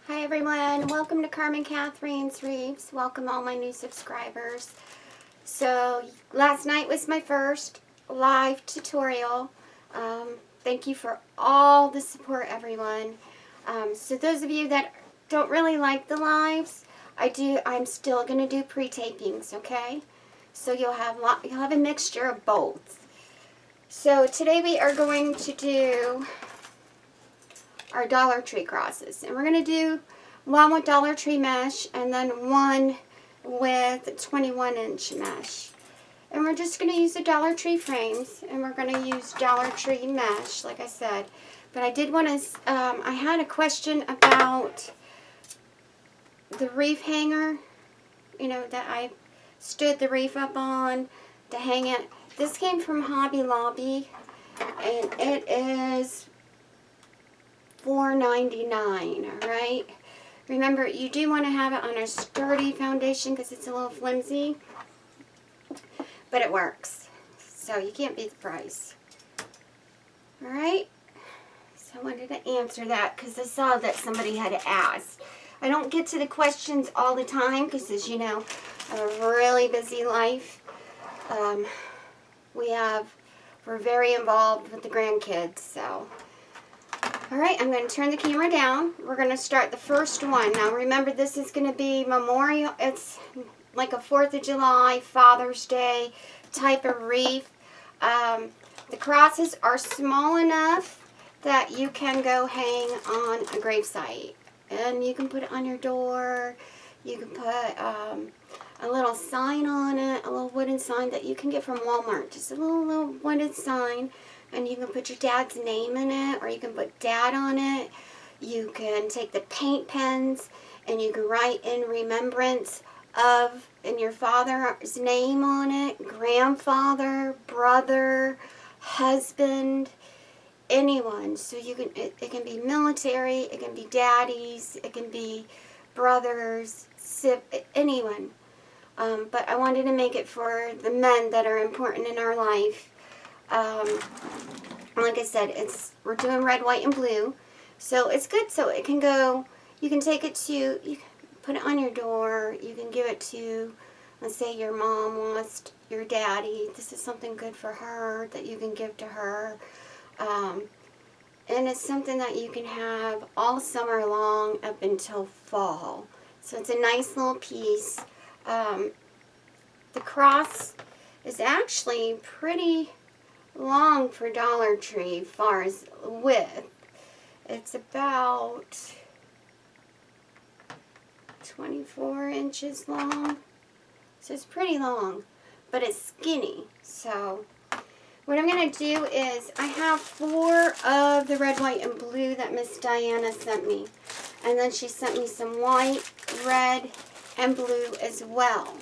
Hi everyone, welcome to Carmen Catherine's Reeves. Welcome all my new subscribers. So last night was my first live tutorial. Thank you for all the support, everyone. So those of you that don't really like the lives, I'm still going to do pre-tapings, okay? So you'll have a mixture of both. So today we are going to do our Dollar Tree crosses, and we're going to do one with Dollar Tree mesh and then one with 21-inch mesh. And we're just going to use the Dollar Tree frames, and we're going to use Dollar Tree mesh, like I said. But I did want to, I had a question about the reef hanger, you know, that I stood the reef up on to hang it. This came from Hobby Lobby, and it is $4.99, all right? Remember, you do want to have it on a sturdy foundation because it's a little flimsy, but it works. So you can't beat the price. All right? So I wanted to answer that because I saw that somebody had asked. I don't get to the questions all the time because, as you know, I have a really busy life. We're very involved with the grandkids, so. All right, I'm going to turn the camera down. We're going to start the first one. Now remember, this is going to be Memorial. It's like a 4th of July, Father's Day type of wreath. The crosses are small enough that you can go hang on a gravesite. And you can put it on your door. You can put a little sign on it, a little wooden sign that you can get from Walmart. Just a little wooden sign. And you can put your dad's name in it, or you can put dad on it. You can take the paint pens and you can write in remembrance of, and your father's name on it, grandfather, brother, husband, anyone. So you can, it can be military, it can be daddies, it can be brothers, anyone. But I wanted to make it for the men that are important in our life. Like I said, we're doing red, white, and blue, so it's good. So it can go, you can take it to, you can put it on your door, you can give it to, let's say your mom lost your daddy. This is something good for her that you can give to her, and it's something that you can have all summer long up until fall. So it's a nice little piece. The cross is actually pretty long for Dollar Tree as far as width. It's about 24 inches long. So it's pretty long, but it's skinny. So what I'm going to do is I have 4 of the red, white, and blue that Miss Diana sent me. And then she sent me some white, red, and blue as well.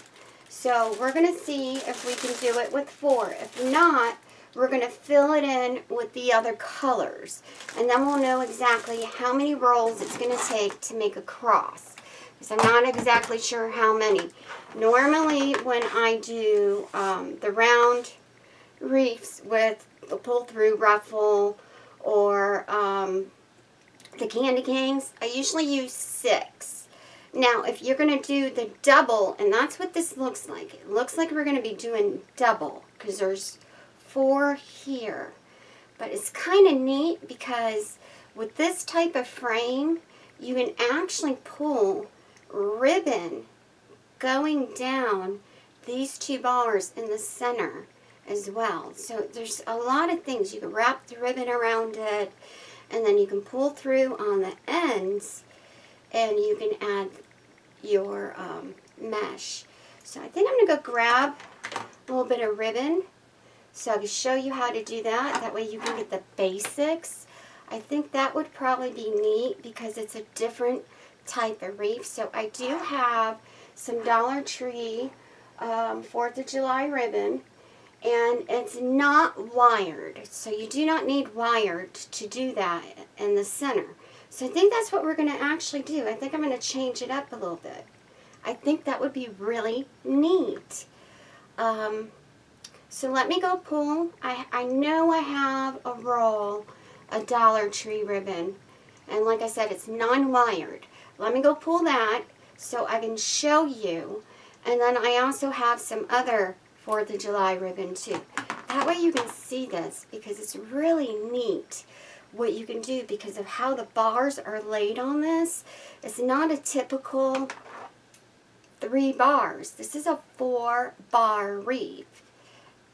So we're going to see if we can do it with 4. If not, we're going to fill it in with the other colors. And then we'll know exactly how many rolls it's going to take to make a cross. Because I'm not exactly sure how many. Normally when I do the round wreaths with the pull-through ruffle or the candy canes, I usually use 6. Now, if you're going to do the double, and that's what this looks like. It looks like we're going to be doing double because there's 4 here. But it's kind of neat because with this type of frame, you can actually pull ribbon going down these 2 bars in the center as well. So there's a lot of things. You can wrap the ribbon around it, and then you can pull through on the ends, and you can add your mesh. So I think I'm going to go grab a little bit of ribbon so I can show you how to do that. That way you can get the basics. I think that would probably be neat because it's a different type of wreath. So I do have some Dollar Tree 4th of July ribbon, and it's not wired. So you do not need wired to do that in the center. So I think that's what we're going to actually do. I think I'm going to change it up a little bit. I think that would be really neat. So let me go pull. I know I have a roll of Dollar Tree ribbon. And like I said, it's non-wired. Let me go pull that so I can show you. And then I also have some other 4th of July ribbon too. That way you can see this, because it's really neat what you can do because of how the bars are laid on this. It's not a typical 3 bars. This is a 4-bar wreath.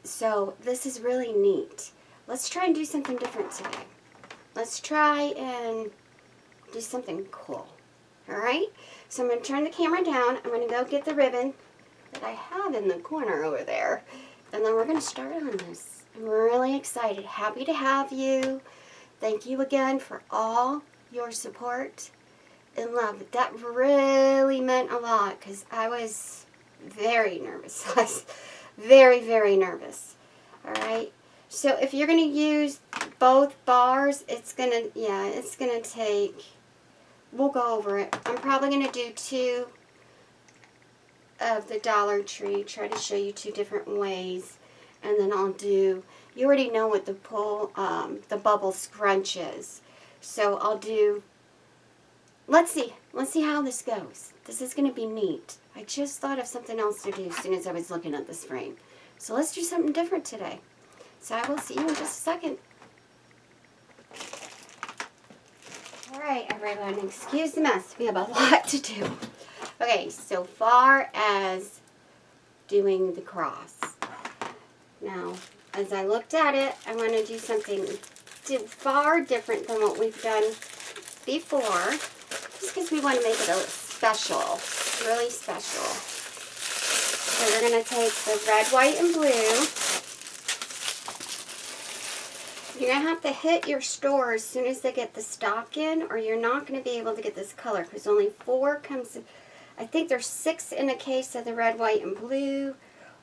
So this is really neat. Let's try and do something different today. Let's try and do something cool. Alright? So I'm going to turn the camera down. I'm going to go get the ribbon that I have in the corner over there. And then we're going to start on this. I'm really excited. Happy to have you. Thank you again for all your support and love. That really meant a lot because I was very nervous. I was very, very nervous. Alright? So if you're going to use both bars, it's going to take, we'll go over it. I'm probably going to do 2 of the Dollar Tree, try to show you 2 different ways. And then I'll do, you already know what the bubble scrunch is. So I'll do, let's see how this goes. This is going to be neat. I just thought of something else to do as soon as I was looking at this frame. So let's do something different today. So I will see you in just a second. Alright everyone, excuse the mess. We have a lot to do. Okay, so far as doing the cross. Now, as I looked at it, I want to do something far different than what we've done before. Just because we want to make it a special, really special. So we're going to take the red, white, and blue. You're going to have to hit your store as soon as they get the stock in, or you're not going to be able to get this color because only 4 comes in. I think there's 6 in a case of the red, white, and blue,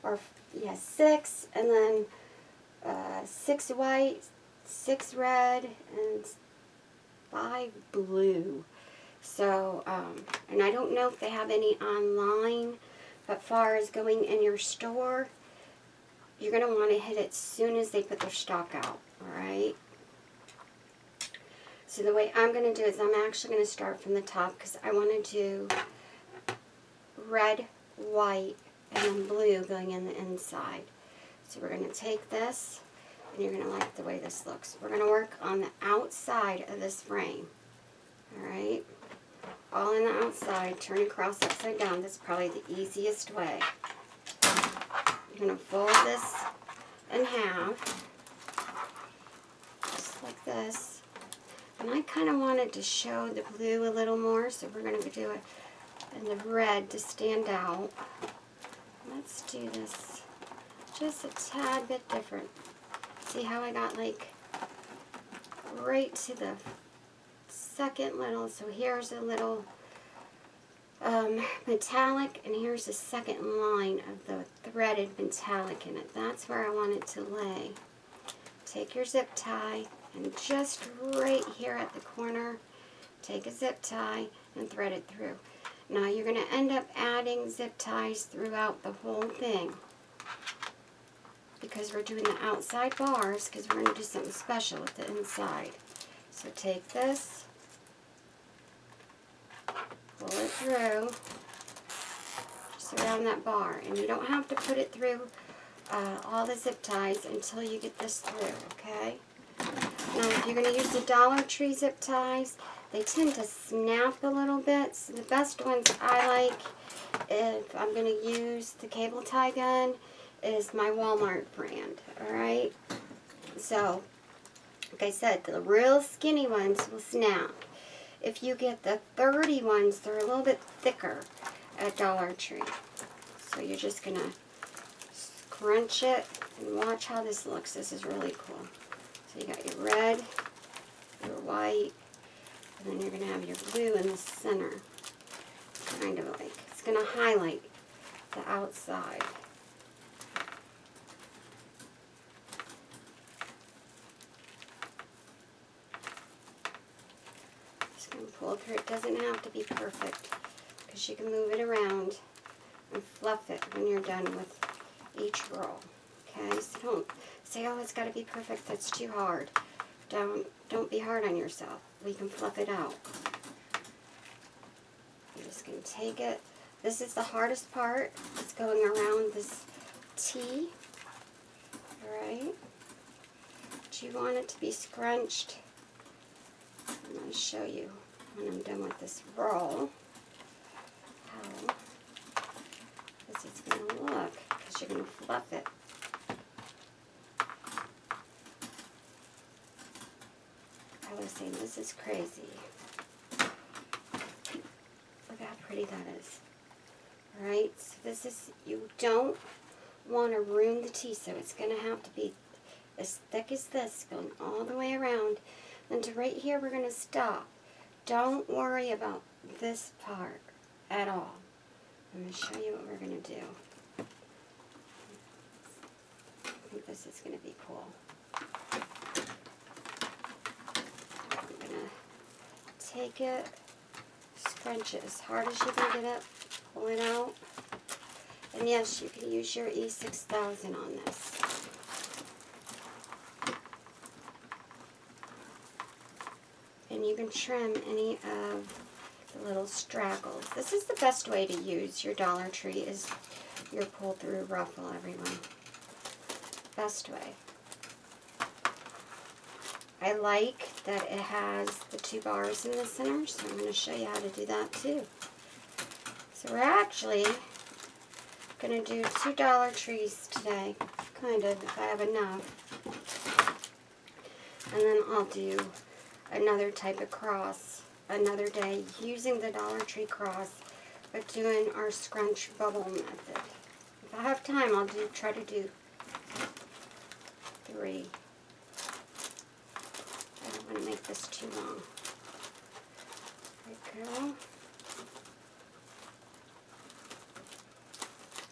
or yeah, 6, and then 6 white, 6 red, and 5 blue. So, and I don't know if they have any online, but far as going in your store, you're going to want to hit it as soon as they put their stock out, alright? So the way I'm going to do is I'm actually going to start from the top because I want to do red, white, and then blue going in the inside. So we're going to take this, and you're going to like the way this looks. We're going to work on the outside of this frame. Alright? All in the outside, turn across upside down. That's probably the easiest way. You're going to fold this in half, just like this. And I kind of wanted to show the blue a little more, so we're going to do it in the red to stand out. Let's do this just a tad bit different. See how I got like right to the second little, so here's a little metallic, and here's the second line of the threaded metallic in it. That's where I want it to lay. Take your zip tie, and just right here at the corner, take a zip tie and thread it through. Now you're going to end up adding zip ties throughout the whole thing because we're doing the outside bars because we're going to do something special with the inside. So take this, pull it through, just around that bar. And you don't have to put it through all the zip ties until you get this through, okay? Now if you're going to use the Dollar Tree zip ties, they tend to snap a little bit. So the best ones I like, if I'm going to use the cable tie gun, is my Walmart brand, alright? So, like I said, the real skinny ones will snap. If you get the 30 ones, they're a little bit thicker at Dollar Tree. So you're just going to scrunch it and watch how this looks. This is really cool. So you got your red, your white, and then you're going to have your blue in the center. Kind of like, it's going to highlight the outside. Just going to pull through. It doesn't have to be perfect because you can move it around and fluff it when you're done with each roll. Okay, so don't say, oh, it's got to be perfect. That's too hard. Don't be hard on yourself. We can fluff it out. I'm just going to take it. This is the hardest part. It's going around this T. Alright. But you want it to be scrunched. I'm going to show you when I'm done with this roll how this is going to look, because you're going to fluff it. I was saying, this is crazy. Look how pretty that is. Alright, so this is, you don't want to ruin the tea, so it's going to have to be as thick as this, going all the way around. Then to right here, we're going to stop. Don't worry about this part at all. I'm going to show you what we're going to do. I think this is going to be cool. I'm going to take it, scrunch it as hard as you can get it, pull it out. And yes, you can use your E6000 on this. And you can trim any of the little straggles. This is the best way to use your Dollar Tree, is your pull-through ruffle, everyone. Best way. I like that it has the 2 bars in the center, so I'm going to show you how to do that too. So we're actually going to do 2 Dollar Trees today, kind of, if I have enough. And then I'll do another type of cross another day using the Dollar Tree cross, but doing our scrunch bubble method. If I have time, I'll try to do 3. I don't want to make this too long. There we go.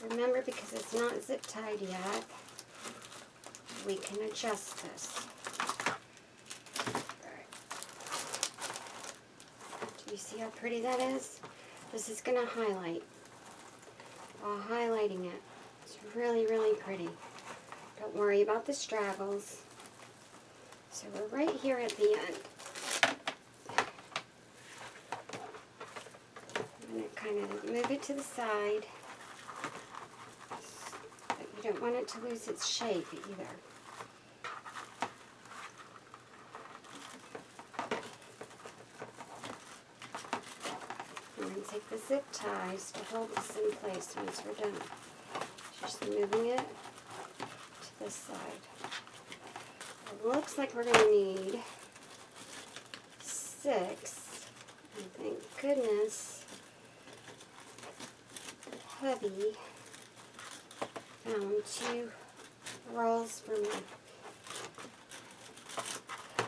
Remember, because it's not zip tied yet, we can adjust this. You see how pretty that is? This is going to highlight. While highlighting it. It's really, really pretty. Don't worry about the straggles. So we're right here at the end. I'm going to kind of move it to the side. But you don't want it to lose its shape either. Take the zip ties to hold this in place once we're done. Just moving it to this side. It looks like we're going to need 6. And thank goodness hubby found 2 rolls for me.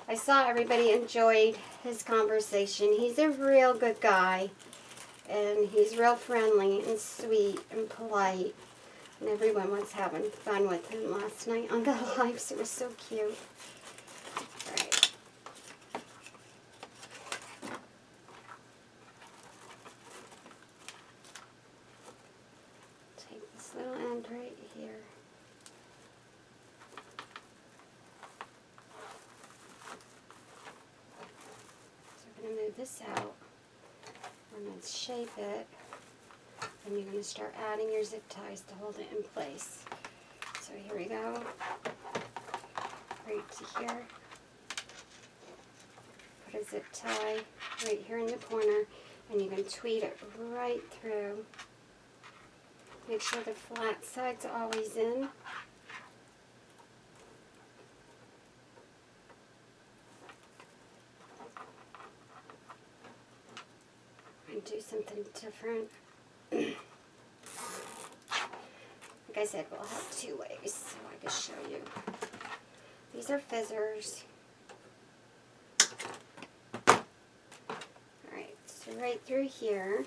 I saw everybody enjoyed his conversation. He's a real good guy. And he's real friendly and sweet and polite. And everyone was having fun with him last night on the lives. It was so cute. All right. Take this little end right here. So we're going to move this out. And then shape it, and you're going to start adding your zip ties to hold it in place. So here we go, right to here. Put a zip tie right here in the corner, and you can tweed it right through. Make sure the flat side's always in. Do something different. Like I said, we'll have 2 ways, so I can show you. These are fizzers. Alright, so right through here,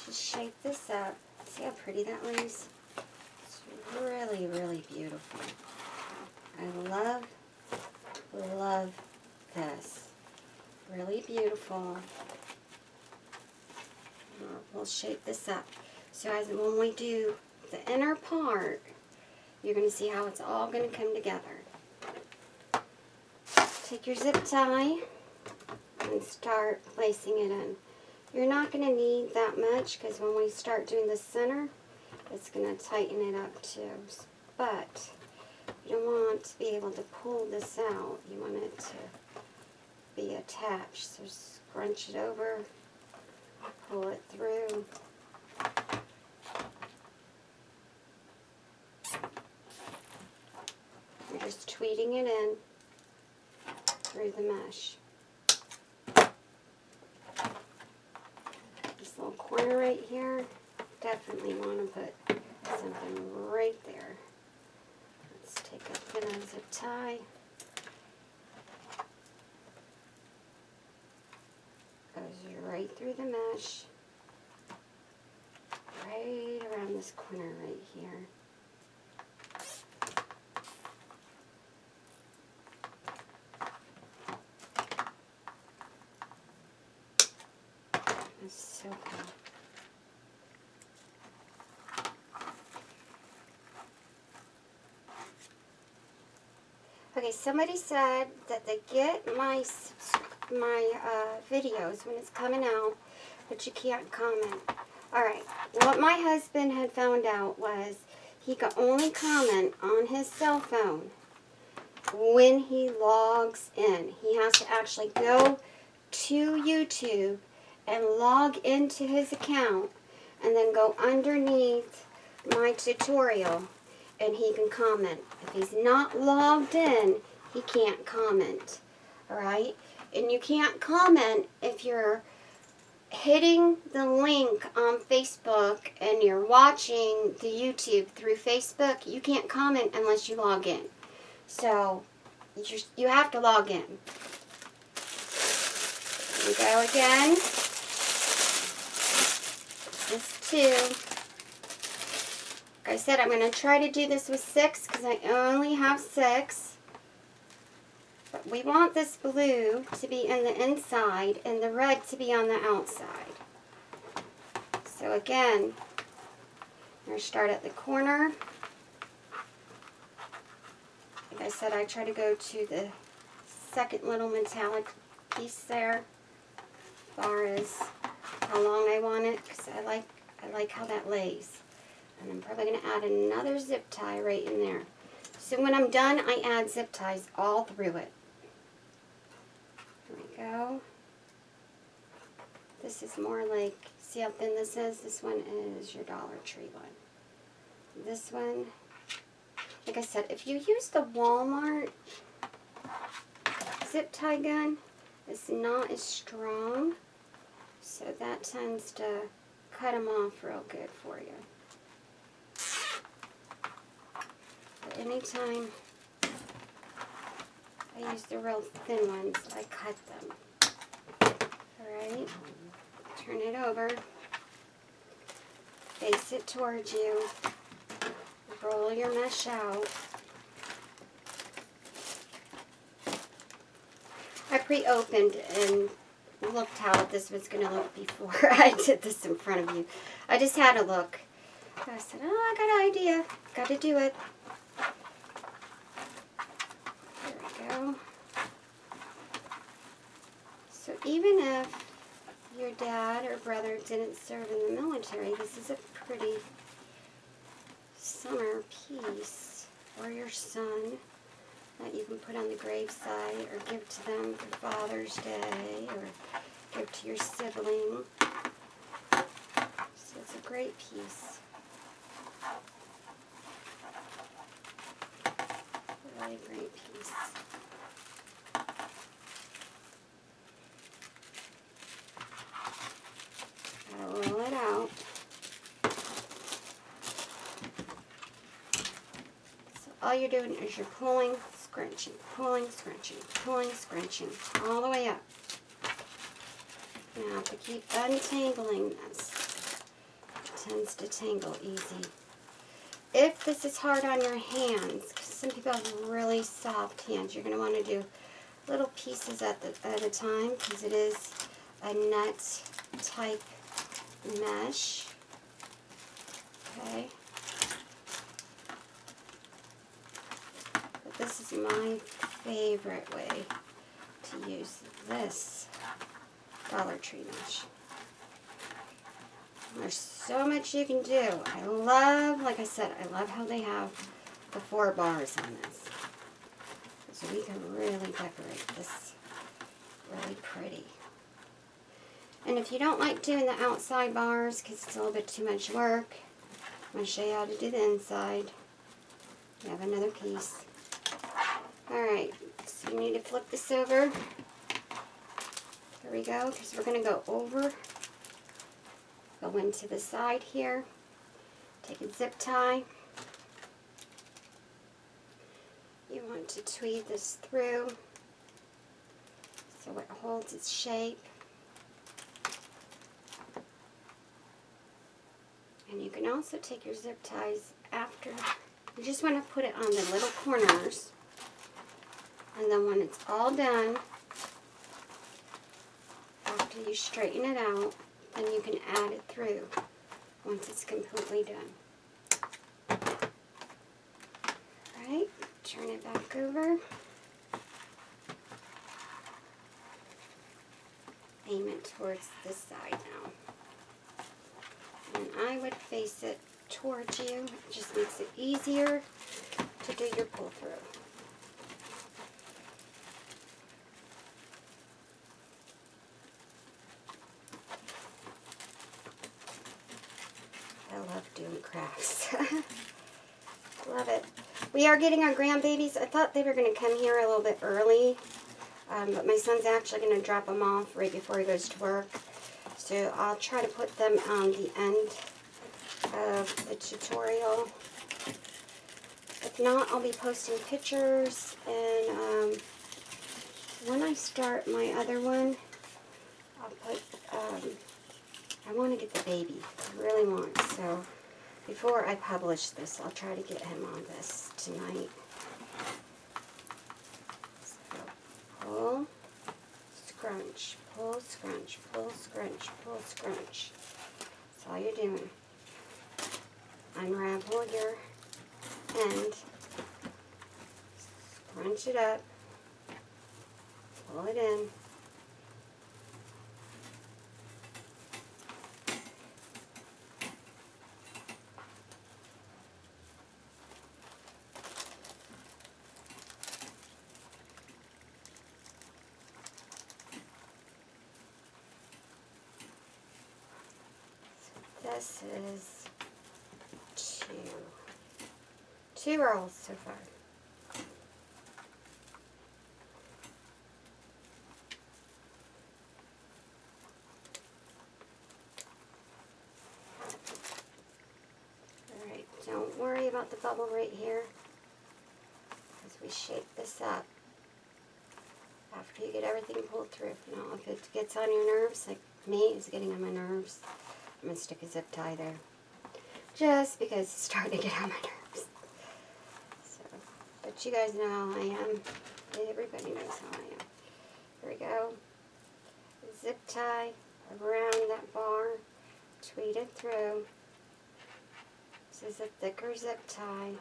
just shape this up. See how pretty that lays? It's really, really beautiful. I love this. Really beautiful. We'll shape this up. So as when we do the inner part, you're going to see how it's all going to come together. take your zip tie and start placing it in. You're not going to need that much because when we start doing the center, it's going to tighten it up too. But you don't want to be able to pull this out. You want it to be attached. So scrunch it over, pull it through. You're just tweeting it in through the mesh. This little corner right here, definitely want to put something right there. Let's take a thin zip tie. Goes right through the mesh, right around this corner right here. That's so cool. Okay, somebody said that they get my videos when it's coming out, but you can't comment. Alright, what my husband had found out was he could only comment on his cell phone when he logs in. He has to actually go to YouTube and log into his account and then go underneath my tutorial and he can comment. If he's not logged in, he can't comment. Alright? And you can't comment if you're hitting the link on Facebook and you're watching the YouTube through Facebook. You can't comment unless you log in. So, you have to log in. Here we go again. This two. Like I said, I'm going to try to do this with 6 because I only have 6. But we want this blue to be in the inside and the red to be on the outside. So again, I'm going to start at the corner. Like I said, I try to go to the second little metallic piece there as far as how long I want it because I like how that lays. And I'm probably going to add another zip tie right in there. So when I'm done, I add zip ties all through it. There we go. This is more like, see how thin this is? This one is your Dollar Tree one. This one, like I said, if you use the Walmart zip tie gun, it's not as strong. So that tends to cut them off real good for you. But anytime I use the real thin ones, I cut them. Alright, turn it over, face it towards you, roll your mesh out. I pre-opened and looked how this was going to look before I did this in front of you. I just had a look. I said, oh, I got an idea. Got to do it. There we go. So even if your dad or brother didn't serve in the military, this is a pretty summer piece. Or your son that you can put on the gravesite or give to them for Father's Day or give to your sibling. So it's a great piece. Really great piece. Gotta roll it out. So all you're doing is you're pulling, scrunching, pulling, scrunching, pulling, scrunching, all the way up. Now to keep untangling this, it tends to tangle easy. If this is hard on your hands, because some people have really soft hands, you're going to want to do little pieces at a time because it is a net type mesh. Okay. But this is my favorite way to use this Dollar Tree mesh. There's so much you can do. I love, like I said, I love how they have the 4 bars on this. So we can really decorate this really pretty. And if you don't like doing the outside bars because it's a little bit too much work, I'm going to show you how to do the inside. You have another piece. Alright, so you need to flip this over. There we go, because we're going to go over. Go into the side here. Take a zip tie. You want to tweed this through so it holds its shape. And you can also take your zip ties after. You just want to put it on the little corners. And then when it's all done, after you straighten it out, then you can add it through once it's completely done. Alright, turn it back over. Aim it towards this side now. And I would face it towards you. It just makes it easier to do your pull through. I love doing crafts. Love it. We are getting our grandbabies. I thought they were going to come here a little bit early, but my son's actually going to drop them off right before he goes to work. So I'll try to put them on the end of the tutorial. If not, I'll be posting pictures, and when I start my other one, I'll put, I want to get the baby. I really want. So before I publish this, I'll try to get him on this tonight. So pull, scrunch, pull, scrunch, pull, scrunch, pull, scrunch. That's all you're doing. Unravel your end, scrunch it up, pull it in. This is two rolls so far. Alright, don't worry about the bubble right here as we shape this up after you get everything pulled through. Now, if it gets on your nerves, like me, it's getting on my nerves, I'm going to stick a zip tie there. Just because it's starting to get on my nerves. So, but you guys know how I am. Everybody knows how I am. Here we go. Zip tie around that bar. Tweed it through. This is a thicker zip tie.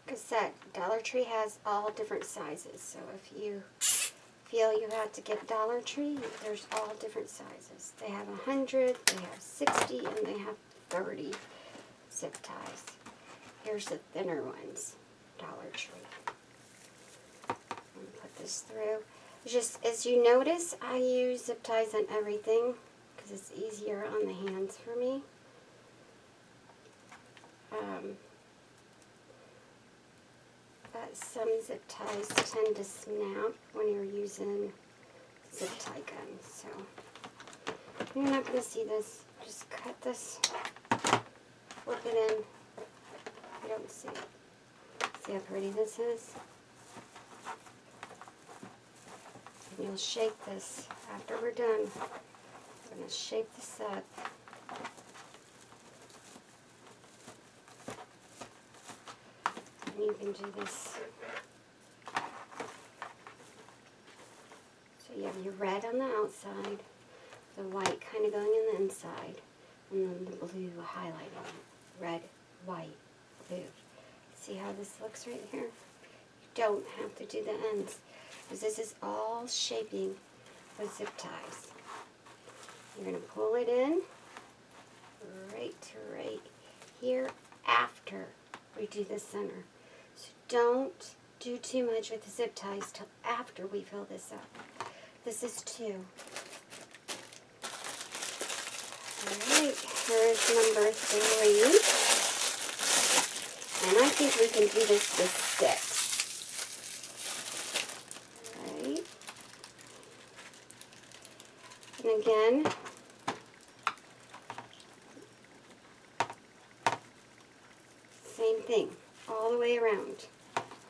Like I said, Dollar Tree has all different sizes. So if you feel you have to get Dollar Tree, there's all different sizes. They have 100, they have 60, and they have 30 zip ties. Here's the thinner ones, Dollar Tree. I'm going to put this through. Just as you notice, I use zip ties on everything because it's easier on the hands for me. But some zip ties tend to snap when you're using zip tie guns. So you're not going to see this. Just cut this, flip it in. You don't see it. See how pretty this is? And you'll shape this after we're done. We're going to shape this up. And you can do this. So you have your red on the outside, the white kind of going in the inside, and then the blue highlighting it. Red, white loop. See how this looks right here? You don't have to do the ends, because this is all shaping with zip ties. You're going to pull it in right here after we do the center. So don't do too much with the zip ties till after we fill this up. This is 2. Alright, here's number 3. And I think we can do this with 6. Alright. And again, same thing, all the way around.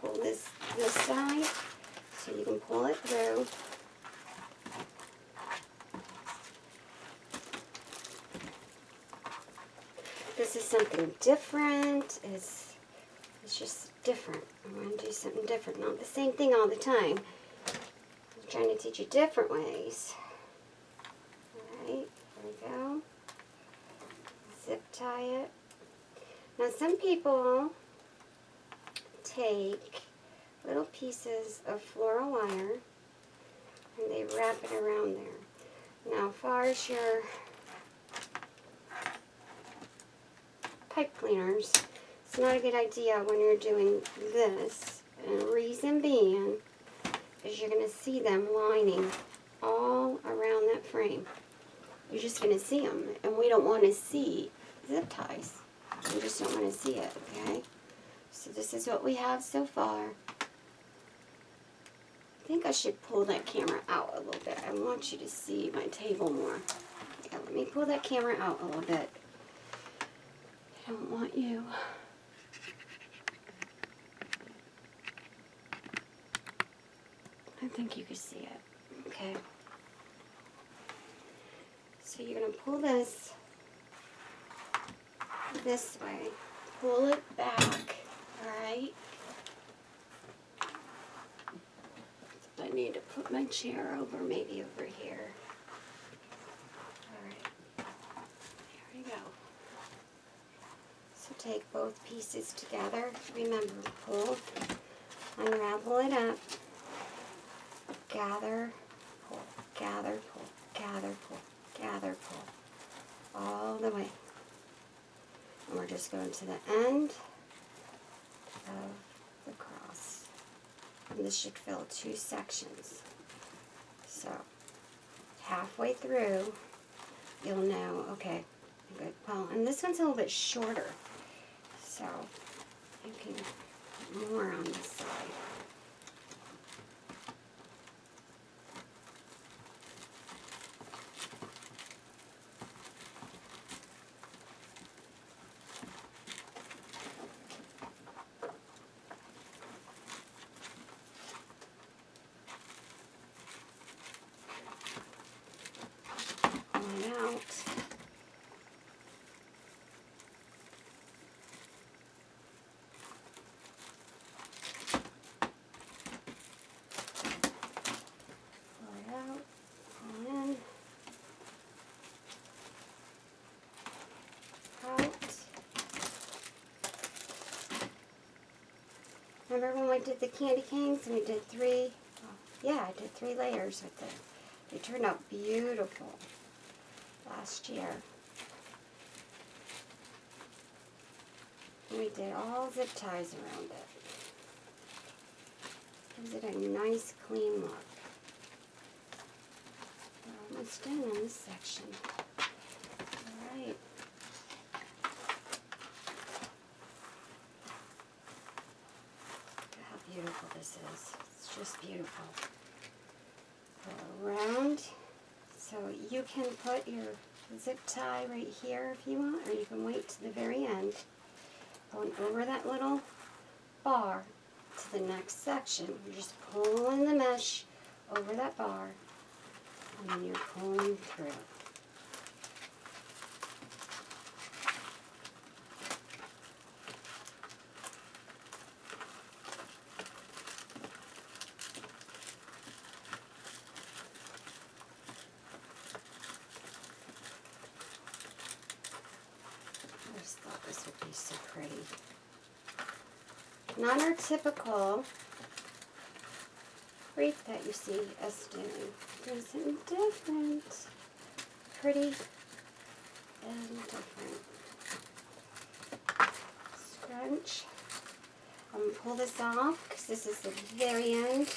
Pull this side so you can pull it through. This is something different. It's just different. I want to do something different, not the same thing all the time. I'm trying to teach you different ways. Alright, there we go. Zip tie it. Now some people take little pieces of floral wire and they wrap it around there. Now as far as your pipe cleaners, it's not a good idea when you're doing this. And the reason being is you're going to see them lining all around that frame. You're just going to see them, and we don't want to see zip ties. We just don't want to see it, okay? So this is what we have so far. I think I should pull that camera out a little bit. I want you to see my table more. Yeah, let me pull that camera out a little bit. I don't want you. I think you can see it. Okay. So you're going to pull this way. Pull it back. Alright? I need to put my chair over, maybe over here. Alright. There we go. So take both pieces together. Remember, pull, unravel it up, gather, pull, gather, pull, gather, pull, gather, pull, all the way. And we're just going to the end of the cross. And this should fill 2 sections. So, halfway through, you'll know, okay, good. Well, and this one's a little bit shorter. So, you can put more on this side. Pull it out. Remember when we did the candy canes and we did 3? Yeah, I did 3 layers with it. They turned out beautiful last year. And we did all zip ties around it. Gives it a nice clean look. We're almost done on this section. Alright. Beautiful this is. It's just beautiful. Go around. So you can put your zip tie right here if you want, or you can wait to the very end. Going over that little bar to the next section. You're just pulling the mesh over that bar, and then you're pulling through. I just thought this would be so pretty. Not our typical wreath that you see us doing. Doing something different. Pretty and different. Scrunch. I'm going to pull this off because this is the very end.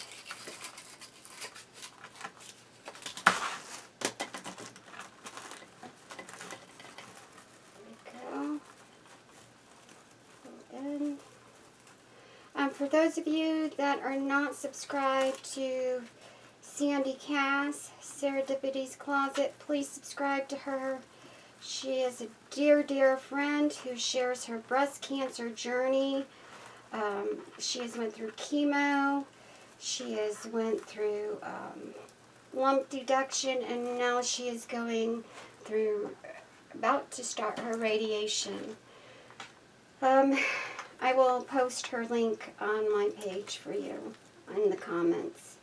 For those of you that are not subscribed to Sandy Cass, Serendipity's Closet, please subscribe to her. She is a dear, dear friend who shares her breast cancer journey. She has went through chemo. She has went through lump deduction, and now she is going through, about to start her radiation. I will post her link on my page for you in the comments.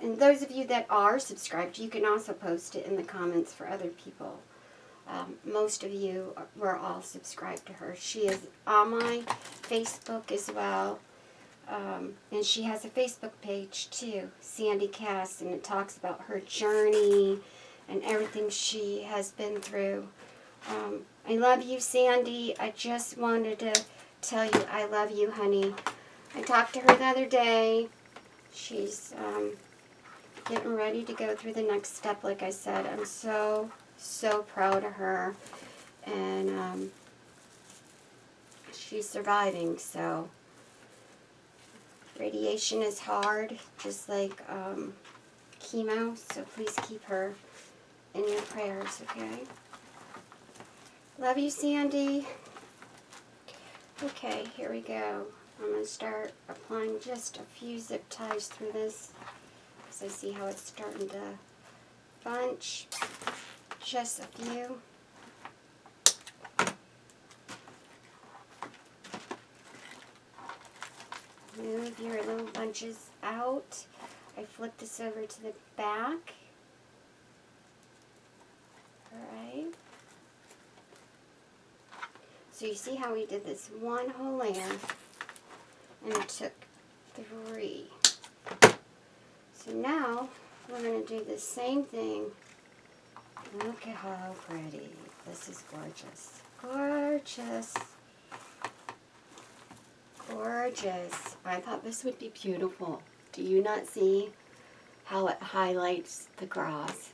And those of you that are subscribed, you can also post it in the comments for other people. Most of you were all subscribed to her. She is on my Facebook as well. And she has a Facebook page too, Sandy Cass, and it talks about her journey and everything she has been through. I love you, Sandy. I just wanted to tell you I love you, honey. I talked to her the other day. She's getting ready to go through the next step, like I said. I'm so, so proud of her. And she's surviving, so radiation is hard, just like chemo, so please keep her in your prayers, okay? Love you, Sandy. Okay, here we go. I'm going to start applying just a few zip ties through this because I see how it's starting to bunch. Just a few. Move your little bunches out. I flip this over to the back. Alright. So you see how we did this one whole layer, and it took 3. So now we're going to do the same thing. Look at how pretty. This is gorgeous. Gorgeous. Gorgeous. I thought this would be beautiful. Do you not see how it highlights the grass?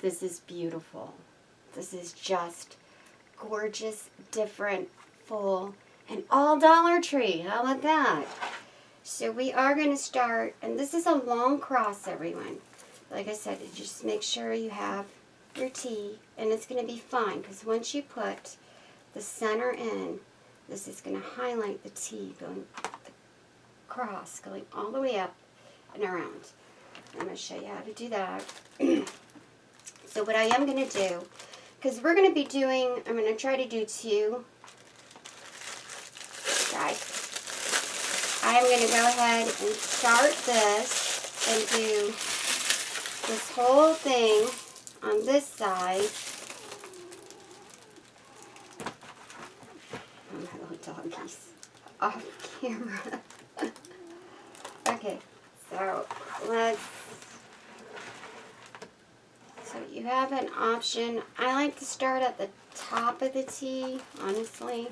This is beautiful. This is just gorgeous, different, full, and all Dollar Tree. How about that? So we are going to start, and this is a long cross, everyone. Like I said, just make sure you have your T, and it's going to be fine, because once you put the center in, this is going to highlight the T, going the cross, going all the way up and around. I'm going to show you how to do that. So what I am going to do, because we're going to be doing, I'm going to try to do 2. I'm going to go ahead and start this and do this whole thing on this side. Oh, my little doggies off camera. Okay, so so you have an option. I like to start at the top of the T, honestly.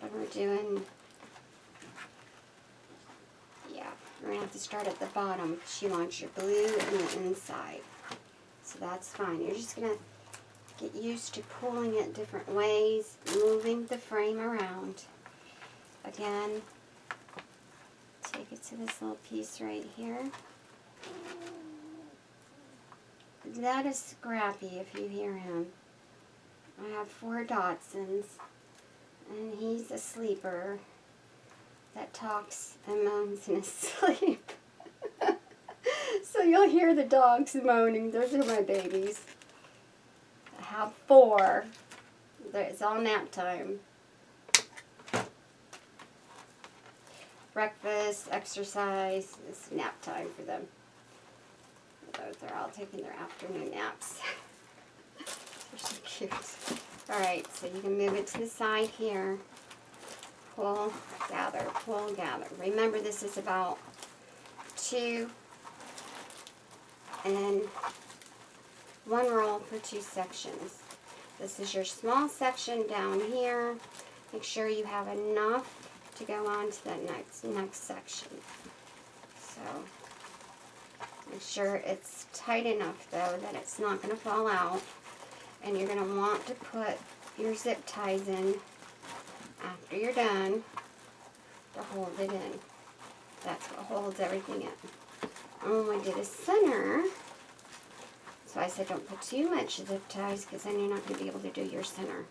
And we're doing, yeah, we're going to have to start at the bottom because you want your blue in the inside. So that's fine. You're just going to get used to pulling it different ways, moving the frame around. Again, take it to this little piece right here. That is Scrappy, if you hear him. I have 4 Dachshunds, and he's a sleeper that talks and moans in his sleep. So you'll hear the dogs moaning. Those are my babies. I have 4. It's all nap time. Breakfast, exercise, it's nap time for them. They're all taking their afternoon naps. They're so cute. Alright, so you can move it to the side here. pull, gather, pull, gather. Remember, this is about 2 and 1 roll for 2 sections. This is your small section down here. Make sure you have enough to go on to the next section. So make sure it's tight enough though that it's not going to fall out. And you're going to want to put your zip ties in after you're done to hold it in. That's what holds everything in. And when we do the center, so I said don't put too much zip ties because then you're not going to be able to do your center.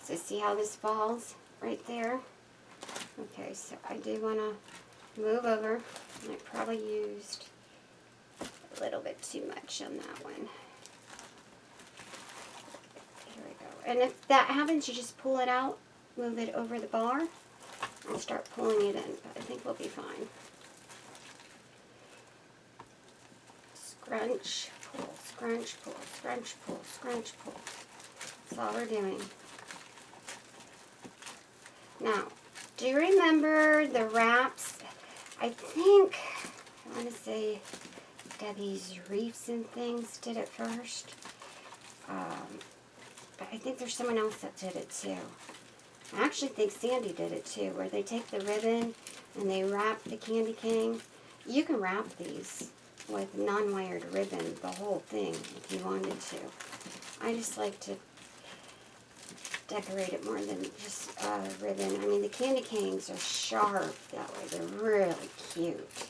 So see how this falls right there? Okay, so I do want to move over. I probably used a little bit too much on that one. Here we go. And if that happens, you just pull it out, move it over the bar, and start pulling it in. But I think we'll be fine. Scrunch, pull, scrunch, pull, scrunch, pull, scrunch, pull. That's all we're doing. Now, do you remember the wraps? I think, I want to say Debbie's Reefs and Things did it first. But I think there's someone else that did it too. I actually think Sandy did it too, where they take the ribbon and they wrap the candy cane. You can wrap these with non-wired ribbon, the whole thing, if you wanted to. I just like to decorate it more than just ribbon. I mean, the candy canes are sharp that way. They're really cute.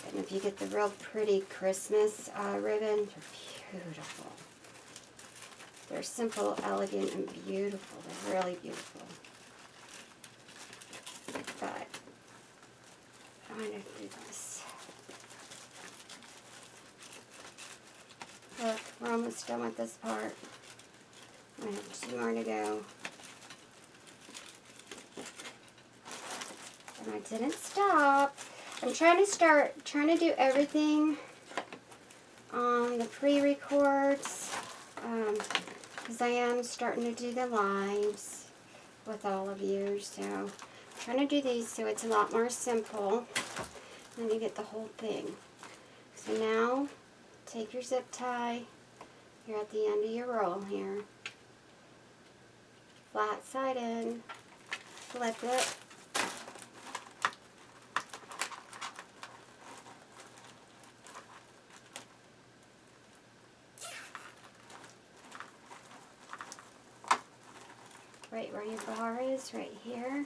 And if you get the real pretty Christmas ribbon, they're beautiful. They're simple, elegant, and beautiful. They're really beautiful. But I'm going to do this. Look, we're almost done with this part. I have 2 more to go. And I didn't stop. I'm trying to do everything on the pre-records. Because I am starting to do the lives with all of you. So I'm trying to do these so it's a lot more simple. And you get the whole thing. So now, take your zip tie. You're at the end of your roll here. Flat side in, flip it, right where your bar is, right here,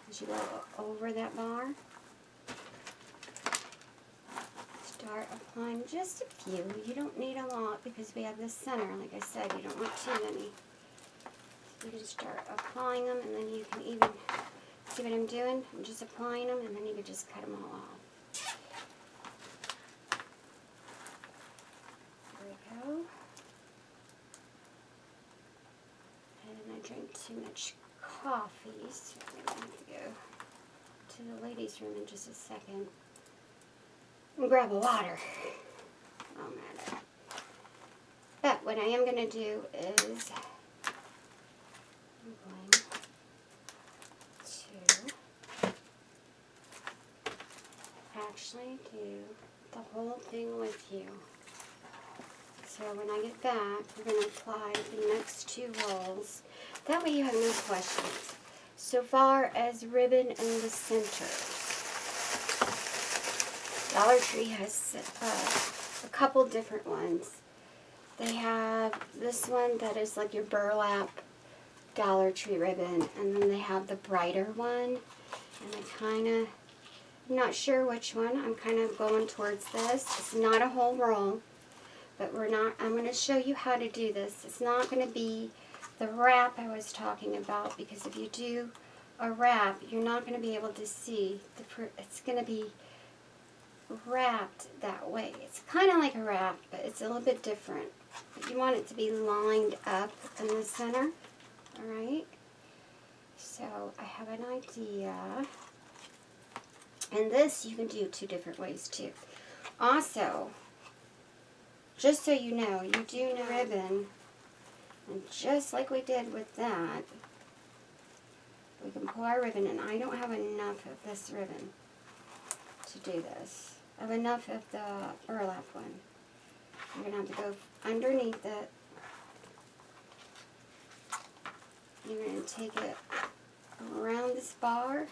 as you go over that bar. Start applying just a few. You don't need a lot because we have the center. Like I said, you don't want too many. You can start applying them, and then you can even, see what I'm doing? I'm just applying them, and then you can just cut them all off. There we go. And I drank too much coffee, so I'm going to have to go to the ladies' room in just a second and grab a water. Oh, man. But what I am going to do is I'm going to actually do the whole thing with you. So when I get back, we're going to apply the next 2 rolls. That way you have no questions. So far as ribbon and the centers, Dollar Tree has a couple different ones. They have this one that is like your burlap Dollar Tree ribbon, and then they have the brighter one, and I'm not sure which one. I'm kind of going towards this. It's not a whole roll, but I'm going to show you how to do this. It's not going to be the wrap I was talking about, because if you do a wrap, you're not going to be able to see it's going to be wrapped that way. It's kind of like a wrap, but it's a little bit different. But you want it to be lined up in the center. Alright, so I have an idea, and this you can do 2 different ways too. Also, just so you know, you do the ribbon, and just like we did with that, we can pull our ribbon, and I don't have enough of this ribbon to do this. I have enough of the burlap one. You're going to have to go underneath it. You're going to take it around this bar,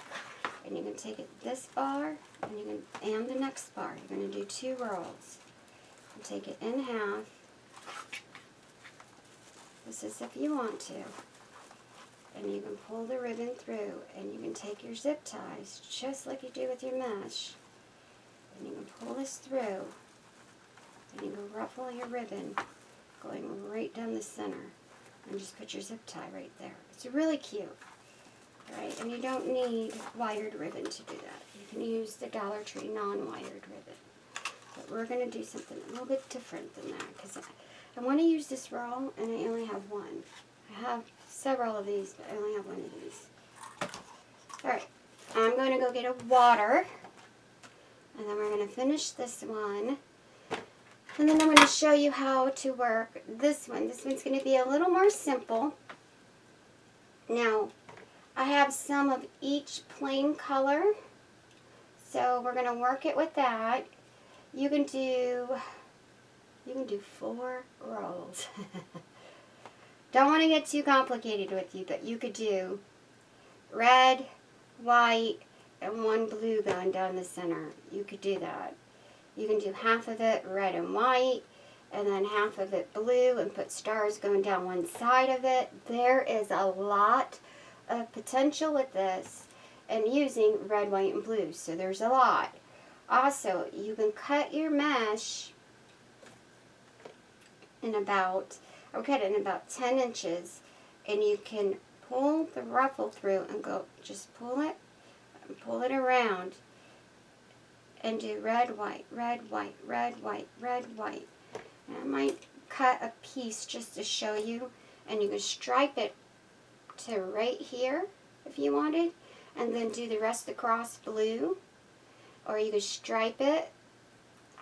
and you can take it this bar, and the next bar. You're going to do 2 rolls. And take it in half. This is if you want to. And you can pull the ribbon through, and you can take your zip ties, just like you do with your mesh, and you can pull this through, and you can ruffle your ribbon going right down the center, and just put your zip tie right there. It's really cute, right? And you don't need wired ribbon to do that. You can use the Dollar Tree non-wired ribbon. But we're going to do something a little bit different than that, because I want to use this roll, and I only have one. I have several of these, but I only have one of these. Alright, I'm going to go get a water, and then we're going to finish this one, and then I'm going to show you how to work this one. This one's going to be a little more simple. Now, I have some of each plain color, so we're going to work it with that. You can do 4 rolls. Don't want to get too complicated with you, but you could do red, white, and 1 blue going down the center. You could do that. You can do half of it red and white, and then half of it blue, and put stars going down one side of it. There is a lot of potential with this, and using red, white, and blue, so there's a lot. Also, you can cut your mesh in about, I'll cut it in about 10 inches, and you can pull the ruffle through and go, just pull it, and pull it around, and do red, white, red, white, red, white, red, white. And I might cut a piece just to show you, and you can stripe it to right here if you wanted, and then do the rest across blue, or you could stripe it,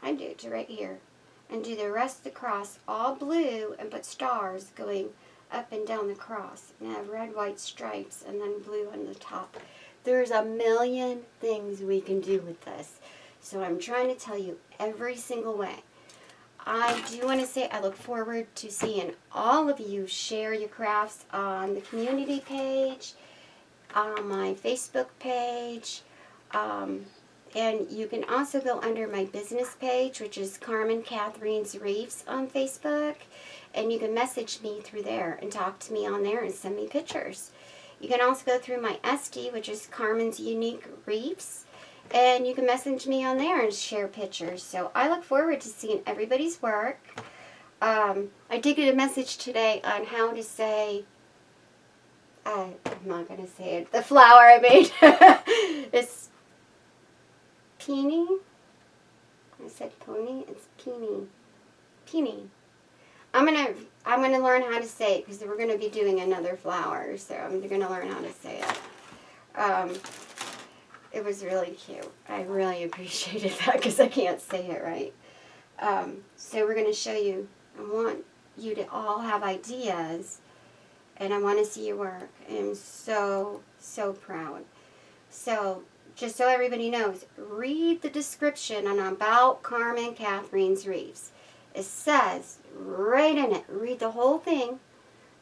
I do it to right here, and do the rest across all blue and put stars going up and down the cross, and have red, white stripes, and then blue on the top. There's a million things we can do with this, so I'm trying to tell you every single way. I do want to say I look forward to seeing all of you share your crafts on the community page, on my Facebook page, and you can also go under my business page, which is Carmen Kathleen's Reefs on Facebook, and you can message me through there and talk to me on there and send me pictures. You can also go through my SD, which is Carmen's Unique Reefs, and you can message me on there and share pictures. So I look forward to seeing everybody's work. I did get a message today on how to say, I'm not going to say it, the flower I made. It's peony. I said pony. It's peony. Peony. I'm gonna learn how to say it, because we're gonna be doing another flower, so I'm gonna learn how to say it. It was really cute. I really appreciated that, because I can't say it right. So we're gonna show you. I want you to all have ideas, and I want to see your work. I'm so proud. So, just so everybody knows, read the description on About Carmen Kathleen's Reefs. It says right in it, read the whole thing.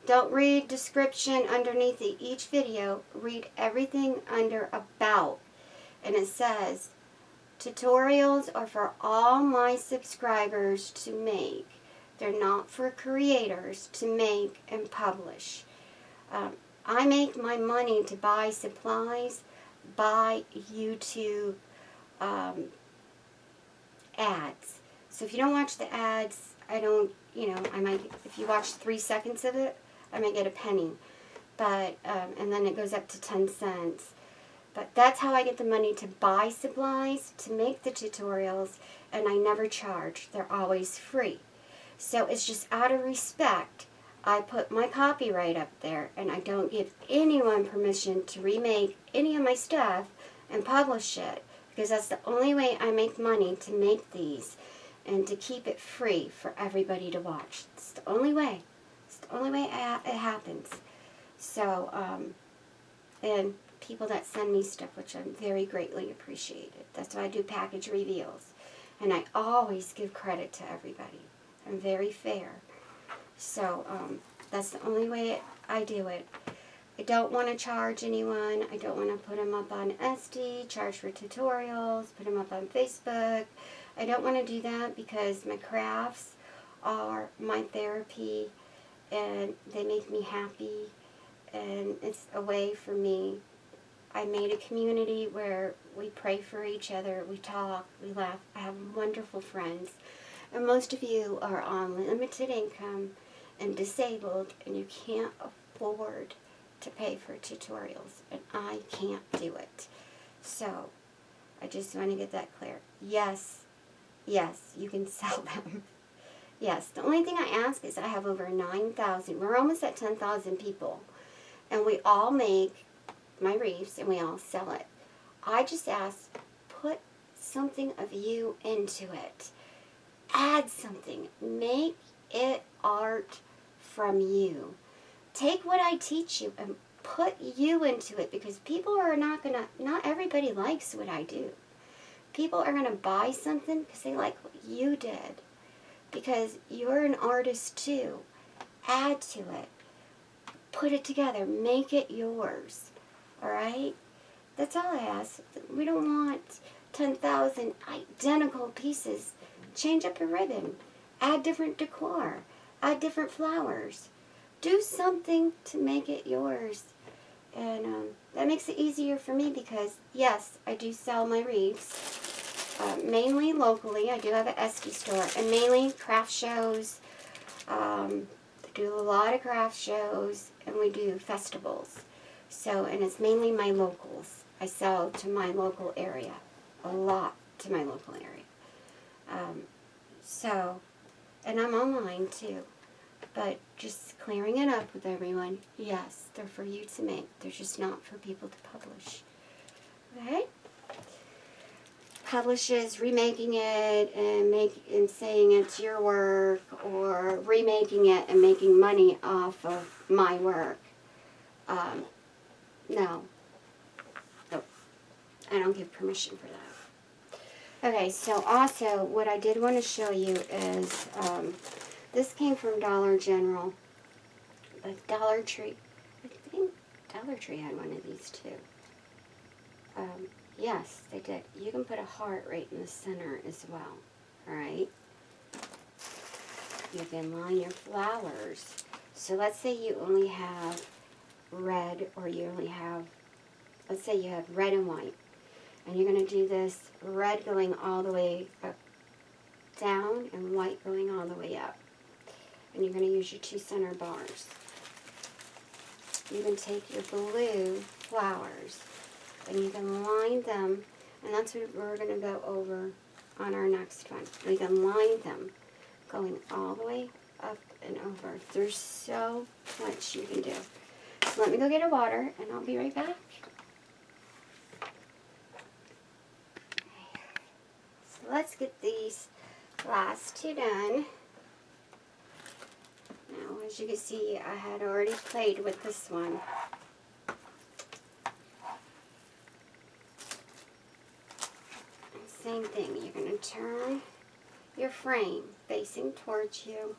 Don't read description underneath each video. Read everything under About. And it says, tutorials are for all my subscribers to make. They're not for creators to make and publish. I make my money to buy supplies, buy YouTube ads. So if you don't watch the ads, I don't, I might, if you watch 3 seconds of it, I might get a penny. But, and then it goes up to 10 cents. But that's how I get the money to buy supplies, to make the tutorials, and I never charge. They're always free. So it's just out of respect. I put my copyright up there, and I don't give anyone permission to remake any of my stuff and publish it, because that's the only way I make money to make these, and to keep it free for everybody to watch. It's the only way. It's the only way it happens. So, and people that send me stuff, which I'm very greatly appreciated. That's why I do package reveals. And I always give credit to everybody. I'm very fair. So that's the only way I do it. I don't want to charge anyone. I don't want to put them up on SD, charge for tutorials, put them up on Facebook. I don't want to do that because my crafts are my therapy and they make me happy, and it's a way for me. I made a community where we pray for each other, we talk, we laugh. I have wonderful friends, and most of you are on limited income and disabled, and you can't afford to pay for tutorials, and I can't do it. So I just want to get that clear. Yes, you can sell them. Yes, the only thing I ask is I have over 9,000. We're almost at 10,000 people, and we all make my wreaths and we all sell it. I just ask, put something of you into it. Add something. Make it art from you. Take what I teach you and put you into it, because people are not everybody likes what I do. People are going to buy something because they like what you did, because you're an artist too. Add to it. Put it together. Make it yours. Alright? That's all I ask. We don't want 10,000 identical pieces. Change up your ribbon. Add different decor. Add different flowers. Do something to make it yours. And that makes it easier for me because, yes, I do sell my wreaths. Mainly locally. I do have an SD store. And mainly craft shows. I do a lot of craft shows. And we do festivals. So, and it's mainly my locals. I sell to my local area. A lot to my local area. And I'm online too. But just clearing it up with everyone. Yes, they're for you to make. They're just not for people to publish. Okay? Publishes remaking it and saying it's your work, or remaking it and making money off of my work. No. Nope. I don't give permission for that. Okay, so also what I did want to show you is this came from Dollar General. But Dollar Tree, I think Dollar Tree had one of these too. Yes, they did. You can put a heart right in the center as well. Alright? You can line your flowers. So let's say you only have red, or you only have, let's say you have red and white, and you're going to do this red going all the way up, down, and white going all the way up, and you're going to use your 2 center bars. You can take your blue flowers and you can line them, and that's what we're going to go over on our next one. We can line them going all the way up and over. There's so much you can do. Let me go get a water, and I'll be right back. So let's get these last 2 done. Now, as you can see, I had already played with this one. And same thing, you're going to turn your frame facing towards you.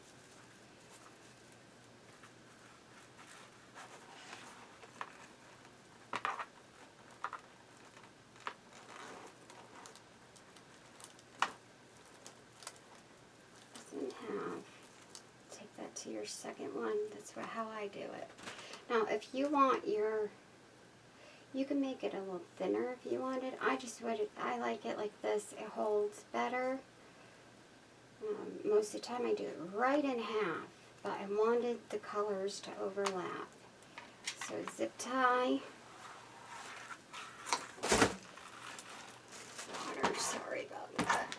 To your second one. That's how I do it. Now, if you want you can make it a little thinner if you wanted. I like it like this. It holds better. Most of the time I do it right in half, but I wanted the colors to overlap. So zip tie. Water, sorry about that.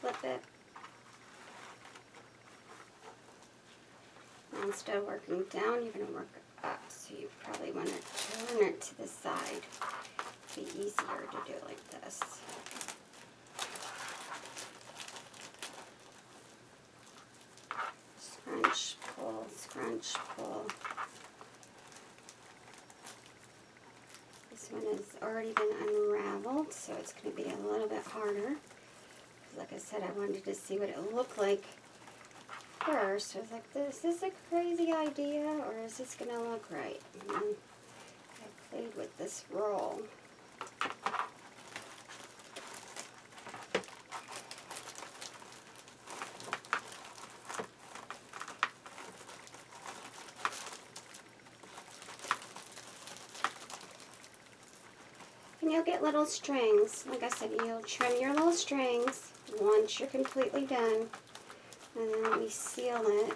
Flip it. Now instead of working down, you're going to work up. So you probably want to turn it to the side. be easier to do like this. Scrunch, pull, scrunch, pull. This one has already been unraveled, so it's going to be a little bit harder. Like I said, I wanted to see what it looked like first. I was like, is this a crazy idea, or is this going to look right? And then I played with this roll. And you'll get little strings. Like I said, you'll trim your little strings once you're completely done. And then we seal it.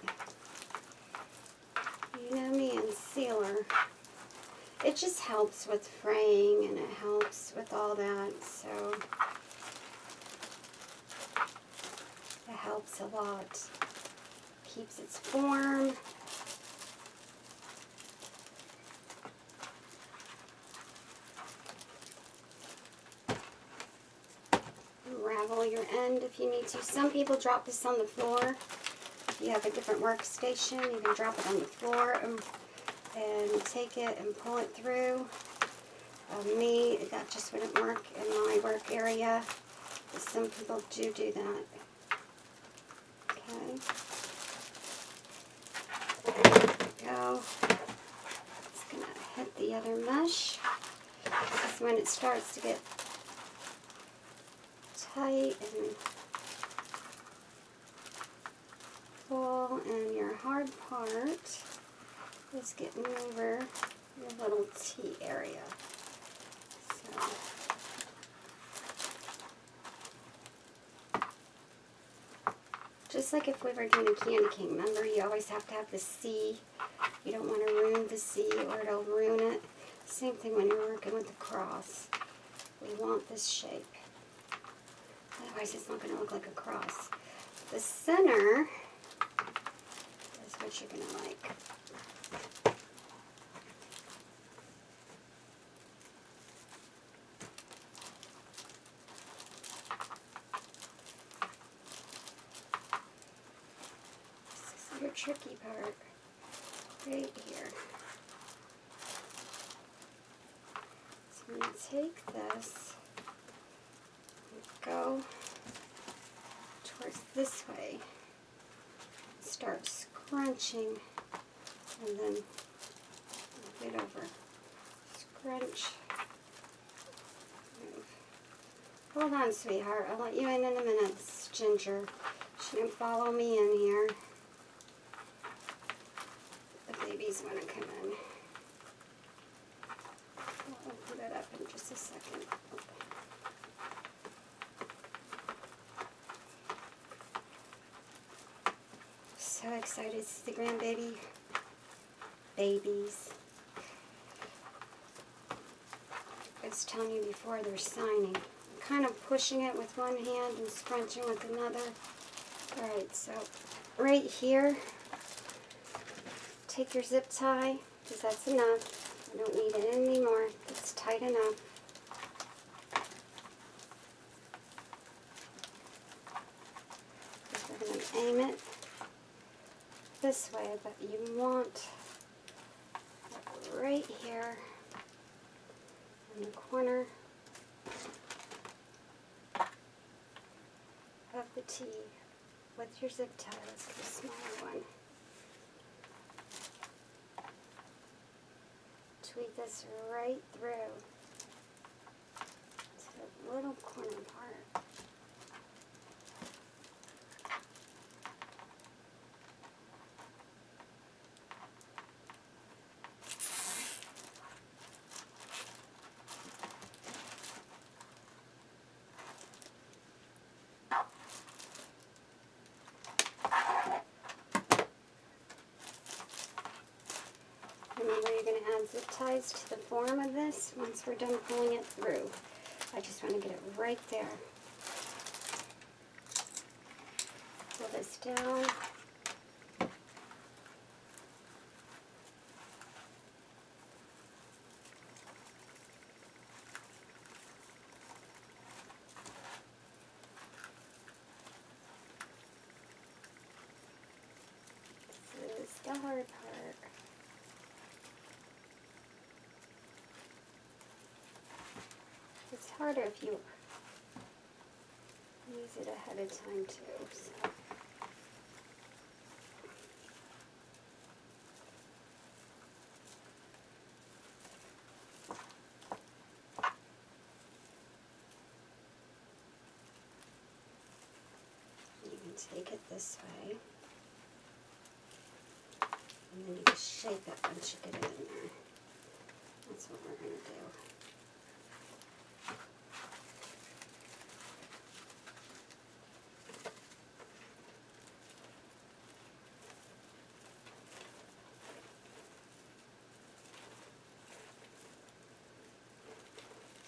You know me and sealer. It just helps with fraying and it helps with all that. So it helps a lot. Keeps its form. Unravel your end if you need to. Some people drop this on the floor. If you have a different workstation, you can drop it on the floor and take it and pull it through. Me, that just wouldn't work in my work area. But some people do that. Okay. There we go. It's going to hit the other mesh. This is when it starts to get tight and full, and your hard part is getting over your little T area. So just like if we were doing a candy cane, remember you always have to have the C. You don't want to ruin the C or it'll ruin it. Same thing when you're working with the cross. We want this shape. Otherwise it's not going to look like a cross. The center is what you're going to like. This is your tricky part right here. So I'm going to take this and go towards this way, start scrunching, and then move it over. Scrunch, move. Hold on, sweetheart. I'll let you in a minute. This is Ginger. She can follow me in here. The babies want to come in. I'll open it up in just a second. So excited to see the grandbaby babies. I was telling you before, they're signing. I'm kind of pushing it with one hand and scrunching with another. Alright, so right here, take your zip tie, because that's enough. I don't need it anymore. It's tight enough. We're going to aim it this way, but you want right here in the corner of the T with your zip tie. Let's get a smaller one. Tweak this right through to the little corner part. Remember, you're going to add zip ties to the form of this once we're done pulling it through. I just want to get it right there. Pull this down. the hard part. It's harder if you use it ahead of time too. So. You can take it this way, and then you just shape it once you get it in there. That's what we're going to do.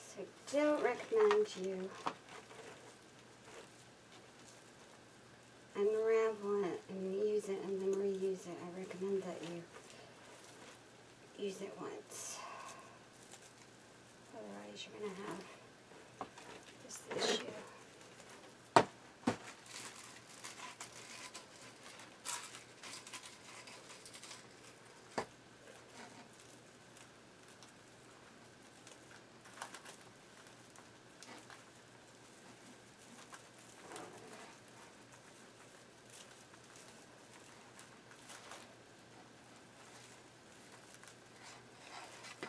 So don't recommend you unravel it and use it and then reuse it. I recommend that you use it once. Otherwise you're going to have this issue.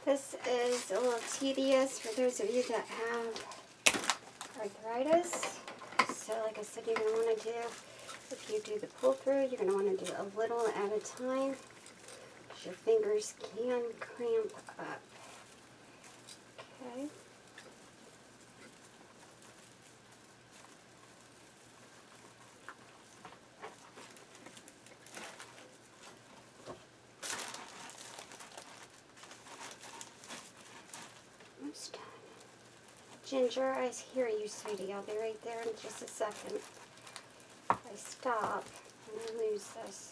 This is a little tedious for those of you that have arthritis. So like I said, you're going to want to do, if you do the pull through, you're going to want to do a little at a time, because your fingers can cramp up. Okay. Almost done. Ginger, I hear you, sweetie. I'll be right there in just a second. If I stop and I lose this.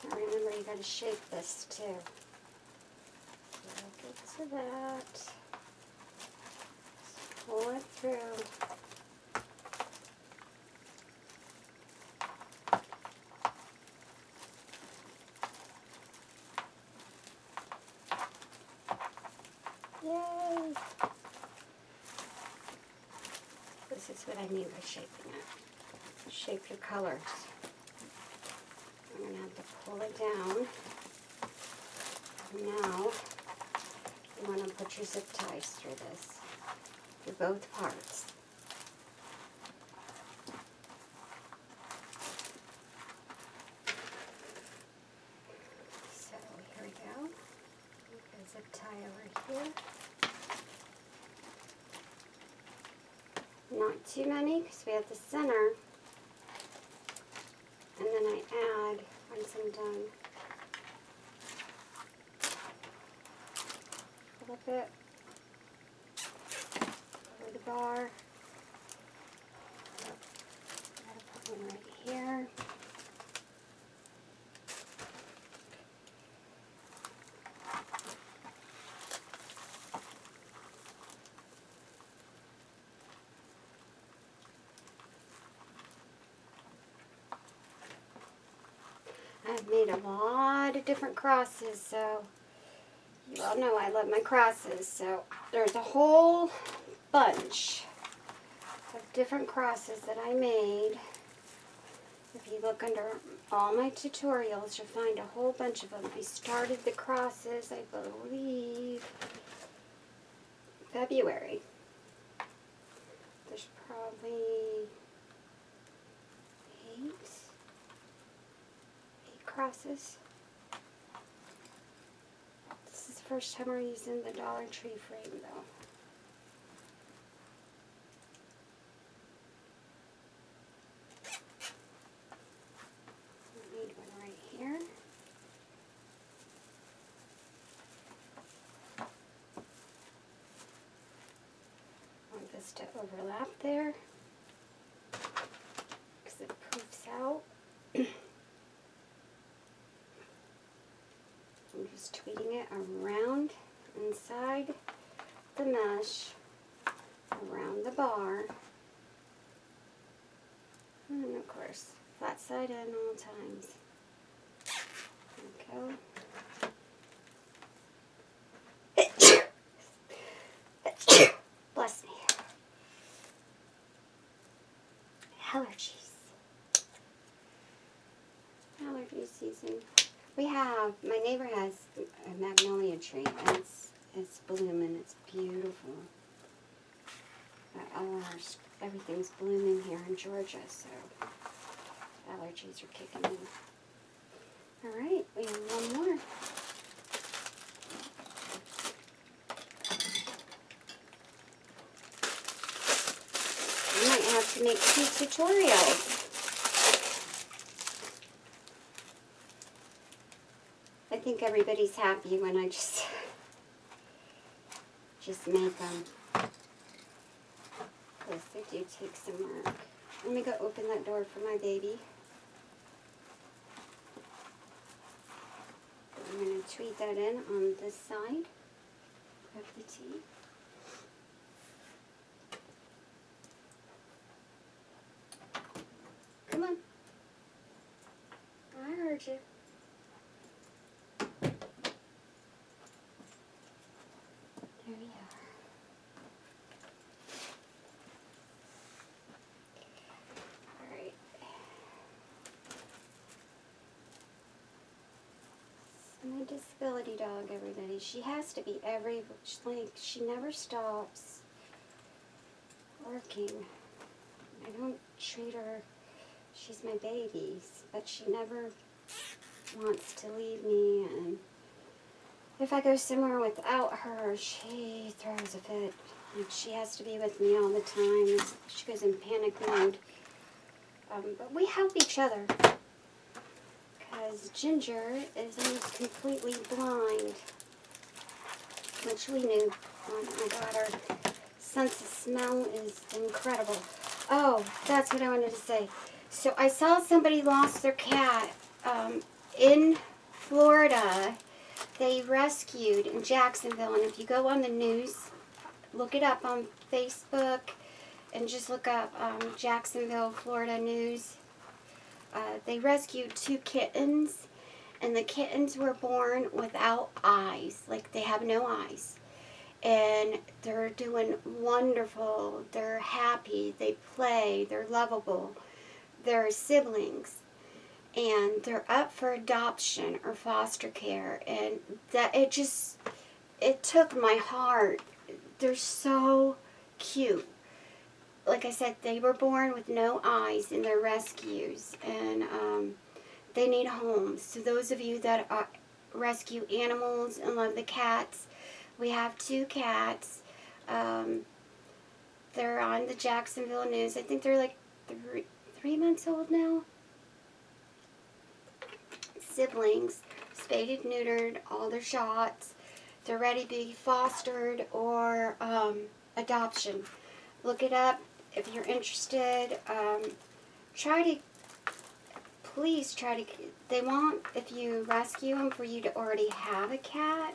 Now remember, you got to shape this too. So I'll get to that. Just pull it through. Yay! This is what I mean by shaping it. Shape your colors. I'm going to have to pull it down. Now, you want to put your zip ties through this, for both parts. So, here we go. Put a zip tie over here. Not too many, because we have the center. And then I add, once I'm done, a little bit over the bar. I'm going to put one right here. I've made a lot of different crosses, so you all know I love my crosses. So there's a whole bunch of different crosses that I made. If you look under all my tutorials, you'll find a whole bunch of them. I started the crosses, I believe, February. There's probably 8 crosses. This is the first time we're using the Dollar Tree frame though. We need one right here. Want this to overlap there, because the it around inside the mesh, around the bar, and of course, flat side in all times. There we go. Bless me. Allergies. Allergy season. We have, my neighbor has a magnolia tree, and it's blooming. It's beautiful. Everything's blooming here in Georgia, so allergies are kicking in. All right, we have one more. I might have to make 2 tutorials. I think everybody's happy when I just make them. Yes, they do take some work. Let me go open that door for my baby. I'm going to tweet that in on this side of the tee. Come on. I heard you. There we are. All right. So my disability dog, everybody. She has to be she never stops working. I don't treat her, she's my baby, but she never wants to leave me, and if I go somewhere without her, she throws a fit. Like, she has to be with me all the time. She goes in panic mode. But we help each other, because Ginger is almost completely blind, which we knew. Oh my God, her sense of smell is incredible. Oh, that's what I wanted to say. So I saw somebody lost their cat in Florida. They rescued in Jacksonville, and if you go on the news, look it up on Facebook, and just look up Jacksonville, Florida news. They rescued 2 kittens, and the kittens were born without eyes. Like, they have no eyes. And they're doing wonderful. They're happy. They play. They're lovable. They're siblings. And they're up for adoption or foster care. And that it took my heart. They're so cute. Like I said, they were born with no eyes, and they're rescues. And they need homes. So those of you that rescue animals and love the cats, we have 2 cats. They're on the Jacksonville news. I think they're like 3 months old now. Siblings, spaded, neutered, all their shots. They're ready to be fostered or adoption. Look it up if you're interested. Please try to, they want, if you rescue them, for you to already have a cat.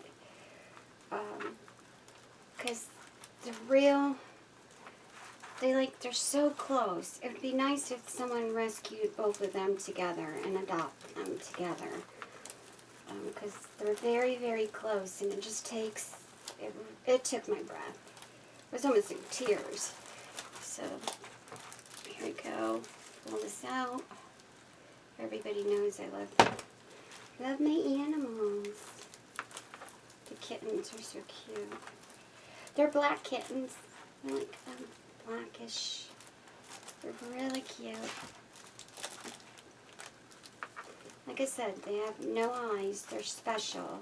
Because they're so close. It would be nice if someone rescued both of them together and adopt them together. Because they're very, very close, and it just takes, it took my breath. I was almost in tears. So, here we go. Pull this out. Everybody knows I love my animals. The kittens are so cute. They're black kittens. I like them blackish. They're really cute. Like I said, they have no eyes. They're special.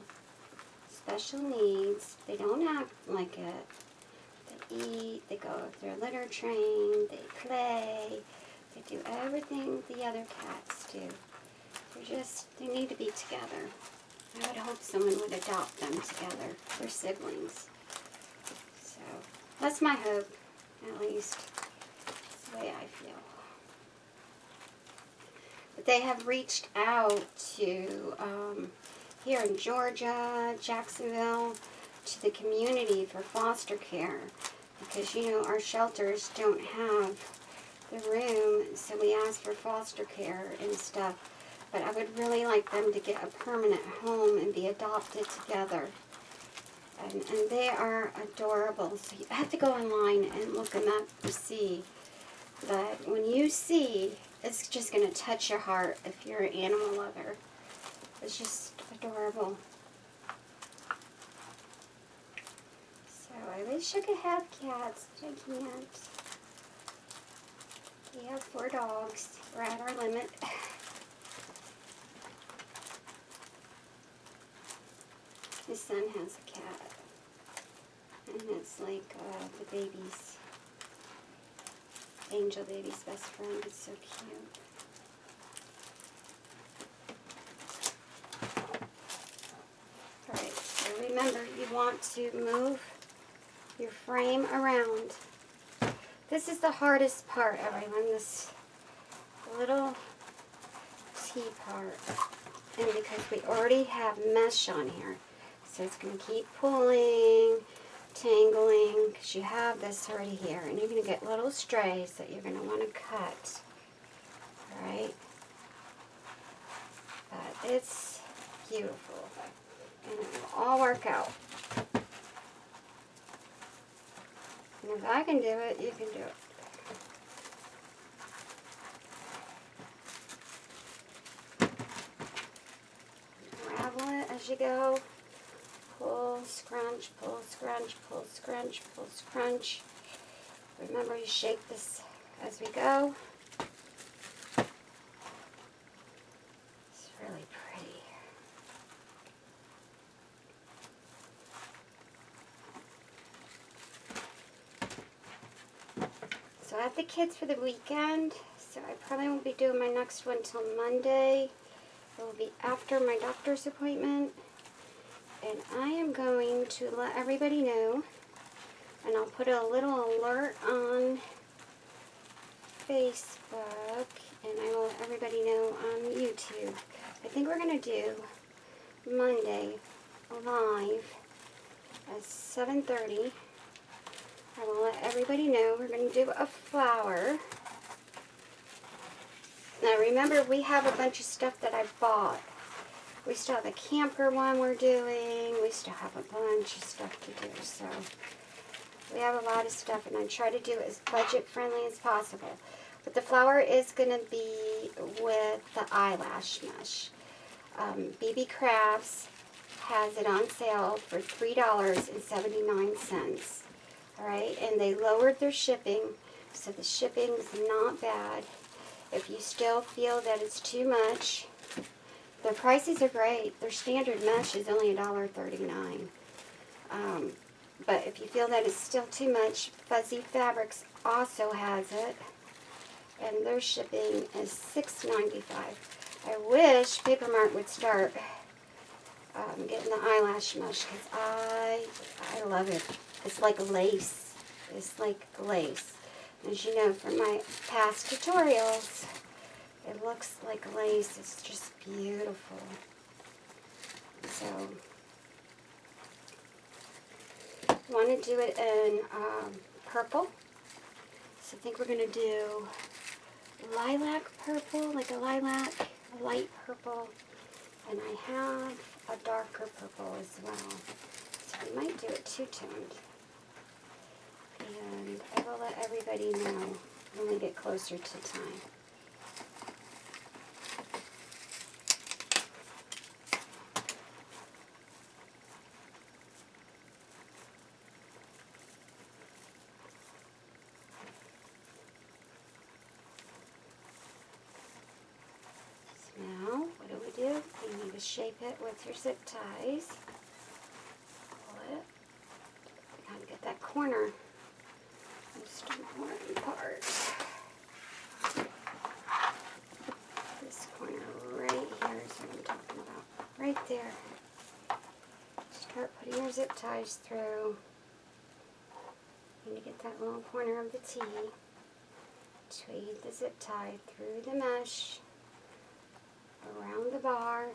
Special needs. They don't act like it. They eat. They go, they're litter trained. They play. They do everything the other cats do. They need to be together. I would hope someone would adopt them together. They're siblings. So, that's my hope, at least. That's the way I feel. But they have reached out to here in Georgia, Jacksonville, to the community for foster care. Because, you know, our shelters don't have the room, so we ask for foster care and stuff. But I would really like them to get a permanent home and be adopted together. And they are adorable. So you have to go online and look them up to see. But when you see, it's just going to touch your heart if you're an animal lover. It's just adorable. So I wish I could have cats, but I can't. We have 4 dogs. We're at our limit. My son has a cat. And it's like the baby's, angel baby's best friend. It's so cute. Alright, so remember you want to move your frame around. This is the hardest part, everyone, this little T part. And because we already have mesh on here, so it's going to keep pulling, tangling, because you have this already here. And you're going to get little strays that you're going to want to cut. Alright? But it's beautiful. And it will all work out. And if I can do it, you can do it. Unravel it as you go. Pull, scrunch, pull, scrunch, pull, scrunch, pull, scrunch. Remember, you shake this as we go. It's really pretty. So I have the kids for the weekend, so I probably won't be doing my next one till Monday. It will be after my doctor's appointment. And I am going to let everybody know, and I'll put a little alert on Facebook, and I will let everybody know on YouTube. I think we're going to do Monday live at 7:30. I will let everybody know we're going to do a flower. Now remember, we have a bunch of stuff that I bought. We still have a camper one we're doing. We still have a bunch of stuff to do. So we have a lot of stuff, and I try to do it as budget friendly as possible. But the flower is going to be with the eyelash mesh. BB Crafts has it on sale for $3.79. Alright, and they lowered their shipping, so the shipping's not bad. If you still feel that it's too much, the prices are great. Their standard mesh is only $1.39. But if you feel that it's still too much, Fuzzy Fabrics also has it. And their shipping is $6.95. I wish Paper Mart would start getting the eyelash mesh, because I love it. It's like lace. It's like lace. As you know from my past tutorials, it looks like lace. It's just beautiful. So, I want to do it in purple. So I think we're going to do lilac purple, like a lilac, a light purple. And I have a darker purple as well. So we might do it two-toned. And I will let everybody know when we get closer to time. Now, what do? You need to shape it with your zip ties. Pull it. Gotta get that corner. Most important part. This corner right here is what I'm talking about. Right there. Start putting your zip ties through. You need to get that little corner of the T. Tweed the zip tie through the mesh, around the bar,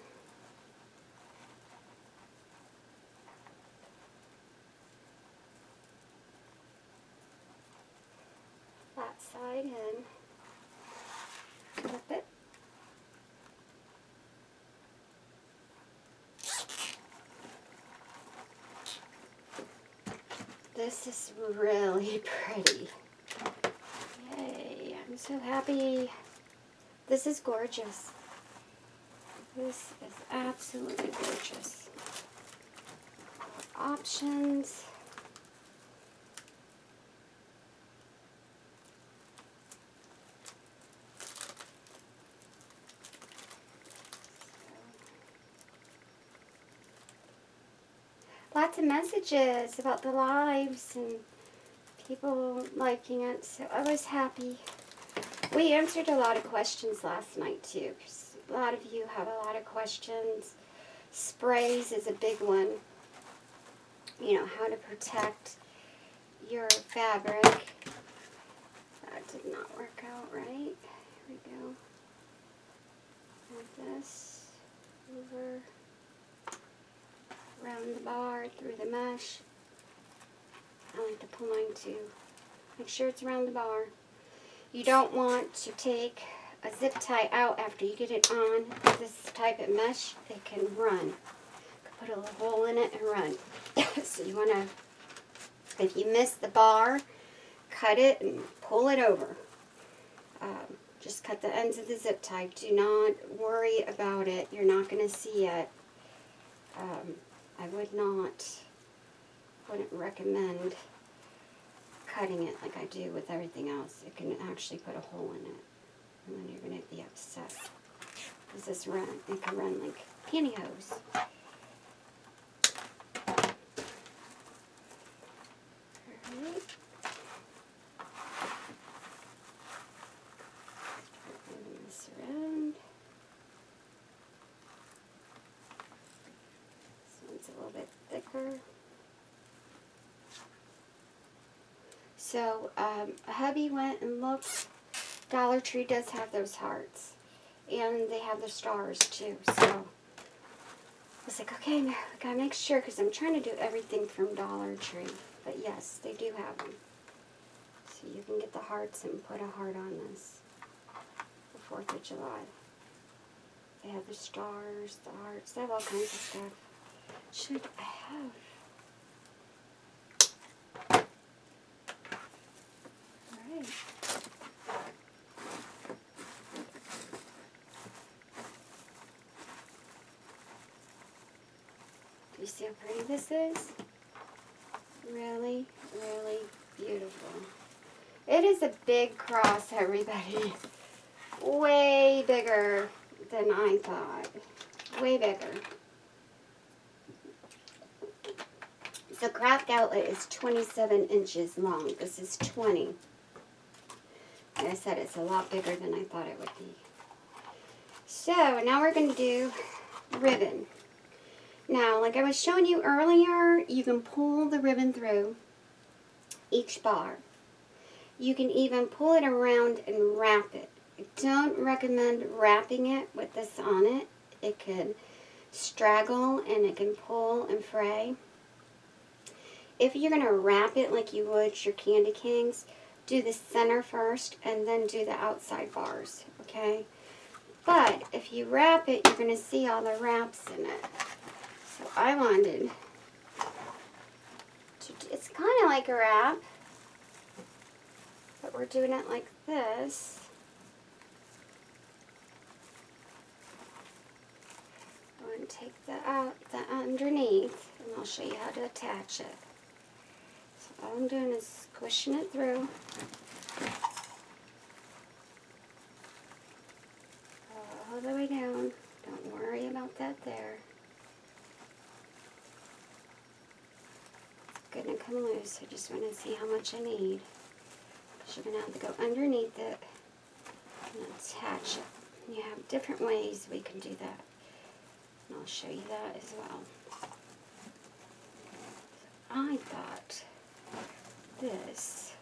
right in. Clip it. This is really pretty. Yay, I'm so happy. This is gorgeous. This is absolutely gorgeous. Options. Lots of messages about the lives and people liking it, so I was happy. We answered a lot of questions last night too, because a lot of you have a lot of questions. Sprays is a big one. You know, how to protect your fabric. That did not work out right. Here we go. Like this. Over. Around the bar, through the mesh. I like to pull mine too. Make sure it's around the bar. You don't want to take a zip tie out after you get it on. This type of mesh, it can run. You can put a little hole in it and run. So you want to, if you miss the bar, cut it and pull it over. Just cut the ends of the zip tie. Do not worry about it. You're not going to see it. I wouldn't recommend cutting it like I do with everything else. It can actually put a hole in it, and then you're going to be upset. Because this it can run like pantyhose. Alright. Moving this around. This one's a little bit thicker. So, hubby went and looked. Dollar Tree does have those hearts. And they have the stars, too. So, I was like, okay, we gotta make sure, because I'm trying to do everything from Dollar Tree. But yes, they do have them. So, you can get the hearts and put a heart on this for 4th of July. They have the stars, the hearts. They have all kinds of stuff. Should I have... Do you see how pretty this is? Really, really beautiful. It is a big cross, everybody. Way bigger than I thought. Way bigger. So Craft Outlet is 27 inches long. This is 20. Like I said, it's a lot bigger than I thought it would be. So now we're going to do ribbon. Now, like I was showing you earlier, you can pull the ribbon through each bar. You can even pull it around and wrap it. I don't recommend wrapping it with this on it. It can straggle and it can pull and fray. If you're going to wrap it like you would your Candy Kings, do the center first and then do the outside bars, okay? But if you wrap it, you're going to see all the wraps in it. So I wanted to, it's kind of like a wrap, but we're doing it like this. I'm going to take the underneath, and I'll show you how to attach it. So all I'm doing is squishing it through. All the way down. Don't worry about that there. It's going to come loose. I just want to see how much I need. You're going to have to go underneath it and attach it. You have different ways we can do that. And I'll show you that as well. I thought this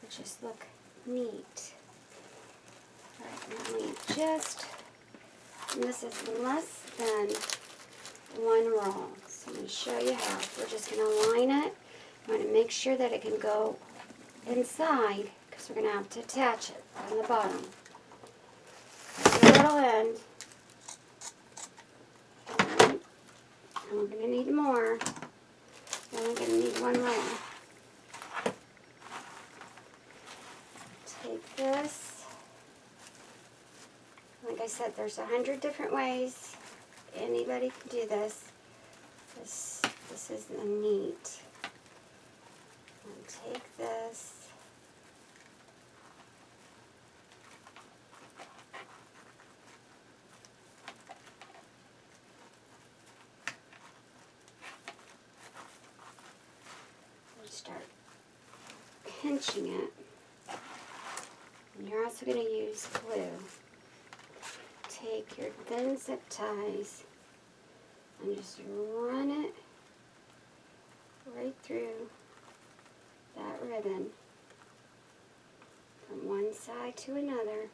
would just look neat. Alright, now we just, and this is less than 1 roll. So I'm going to show you how. We're just going to line it. I'm going to make sure that it can go inside, because So we're going to have to attach it on the bottom. The little end. And we're going to need more. Then we're going to need one more. Take this. Like I said, there's 100 different ways. Anybody can do this. This is the neat. And take this. And start pinching it. And you're also going to use glue. Take your thin zip ties and just run it right through that ribbon from one side to another.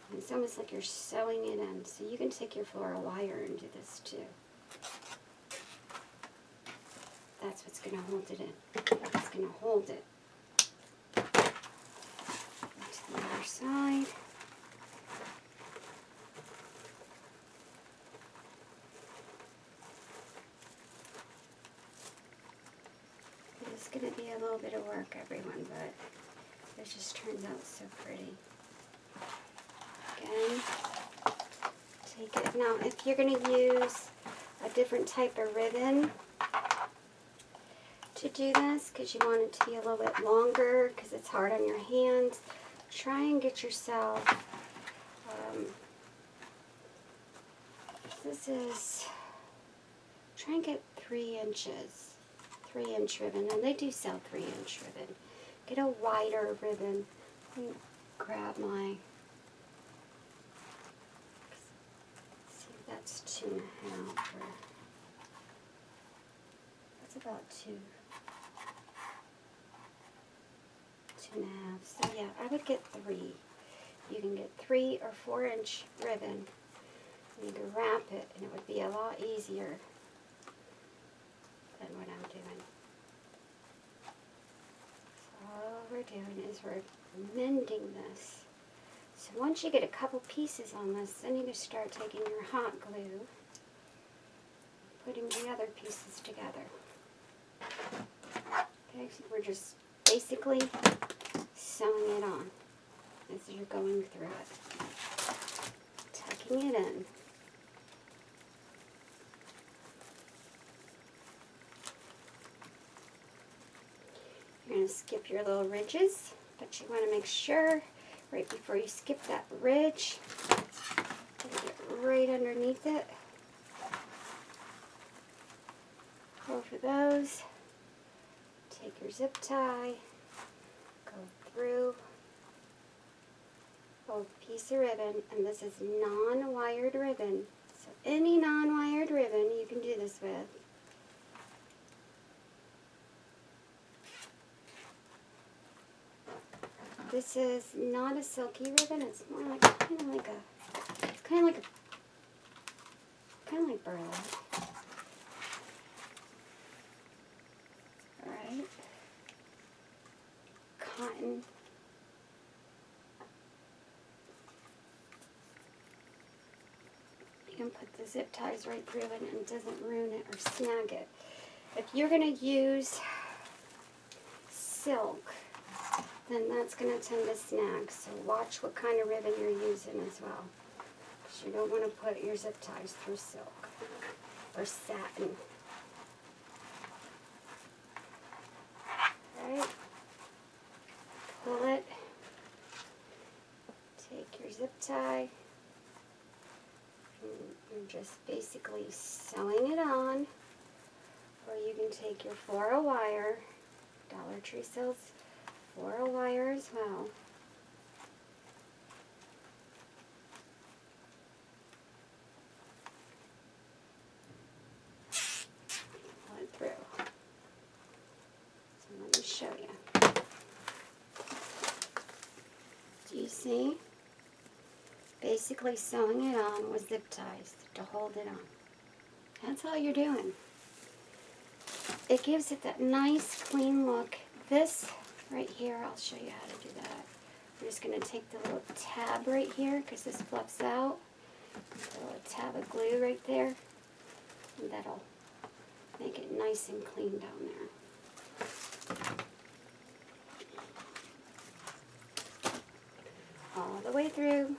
And it's almost like you're sewing it in, so you can take your floral wire and do this too. That's what's going to hold it in. It's going to hold it. To the other side. It's going to be a little bit of work, everyone, but it just turns out so pretty. Again, take it. Now, if you're going to use a different type of ribbon to do this, because you want it to be a little bit longer, because it's hard on your hands, try and get yourself, try and get 3 inches, 3-inch ribbon, and they do sell 3-inch ribbon. Get a wider ribbon. Let me grab my, see, that's 2.5, or that's about 2.5. So yeah, I would get 3. You can get 3 or 4-inch ribbon. You can wrap it, and it would be a lot easier than what I'm doing. So all we're doing is we're mending this. So once you get a couple pieces on this, then you can start taking your hot glue, putting the other pieces together. Okay, so we're just basically sewing it on as you're going through it, tucking it in. You're going to skip your little ridges, but you want to make sure right before you skip that ridge, get right underneath it. Go for those. Take your zip tie, go through a piece of ribbon, and this is non-wired ribbon. So any non-wired ribbon you can do this with. This is not a silky ribbon. It's more like kind of like burlap. All right, cotton. You can put the zip ties right through it, and it doesn't ruin it or snag it. If you're going to use silk, then that's going to tend to snag. So watch what kind of ribbon you're using as well. Because you don't want to put your zip ties through silk or satin. Alright. Pull it. Take your zip tie. And you're just basically sewing it on. Or you can take your floral wire. Dollar Tree sells floral wire as well. Pull it through. So let me show you. Do you see? Basically sewing it on with zip ties to hold it on. That's all you're doing. it gives it that nice, clean look. This right here, I'll show you how to do that. I'm just going to take the little tab right here because this fluffs out. Put a little tab of glue right there. And that'll make it nice and clean down there. All the way through.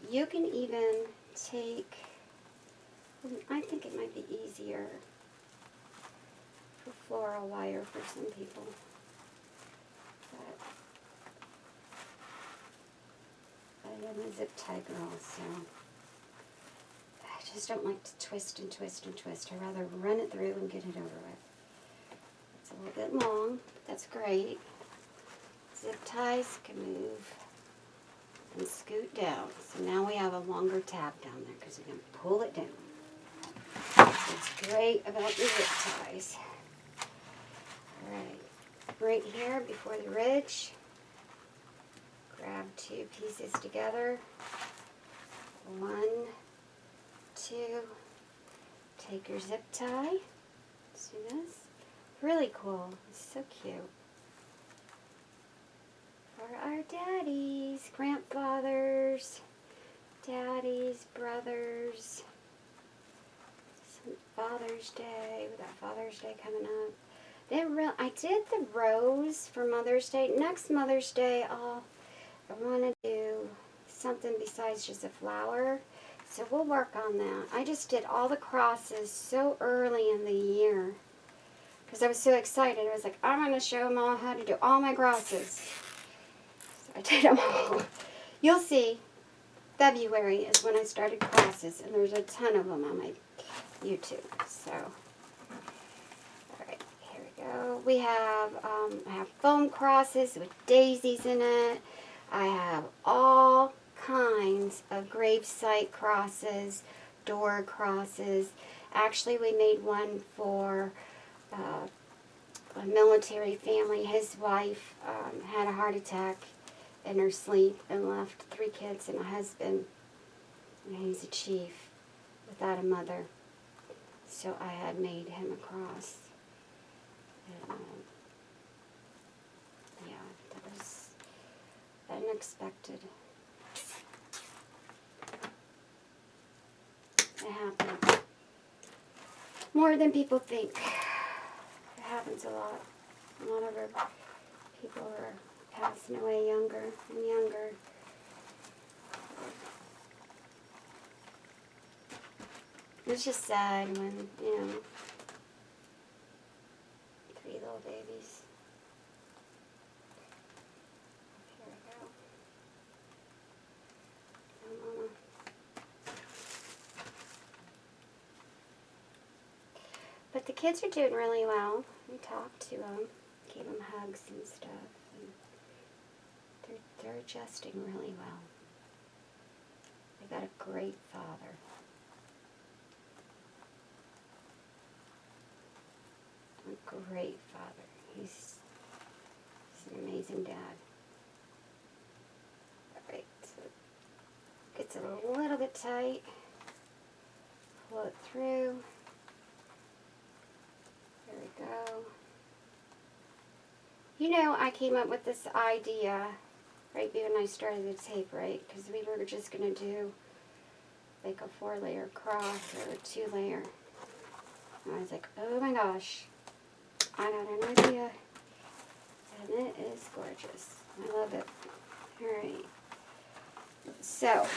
You can even take, I think it might be easier for floral wire for some people. But I'm a zip tie girl, so I just don't like to twist and twist and twist. I'd rather run it through and get it over with. It's a little bit long, but that's great. Zip ties can move and scoot down. So now we have a longer tab down there because we can pull it down. That's what's great about the zip ties. Alright, right here before the ridge, grab two pieces together. 1, 2, take your zip tie. See this? Really cool. It's so cute. For our daddies, grandfathers, daddies, brothers. Some Father's Day. We got Father's Day coming up. I did the rose for Mother's Day. Next Mother's Day, I want to do something besides just a flower. So we'll work on that. I just did all the crosses so early in the year because I was so excited. I was like, I'm going to show them all how to do all my crosses. I did them all. You'll see, February is when I started crosses, and there's a ton of them on my YouTube. So, alright, here we go. We have, I have foam crosses with daisies in it. I have all kinds of gravesite crosses, door crosses. Actually, we made one for a military family. His wife had a heart attack in her sleep and left 3 kids and a husband. And he's a chief without a mother. So I had made him a cross. And, yeah, that was unexpected. It happened more than people think. It happens a lot. A lot of our people are passing away younger and younger. It's just sad when, 3 little babies. Here we go. Oh, Mama. But the kids are doing really well. We talked to them, gave them hugs and stuff. And they're adjusting really well. They got a great father. A great father. He's an amazing dad. Alright, so it gets a little bit tight. Pull it through. There we go. You know, I came up with this idea right when I started the tape, right? Because we were just going to do like a 4-layer cross or a 2-layer. And I was like, oh my gosh, I got an idea. And it is gorgeous. I love it. Alright. So,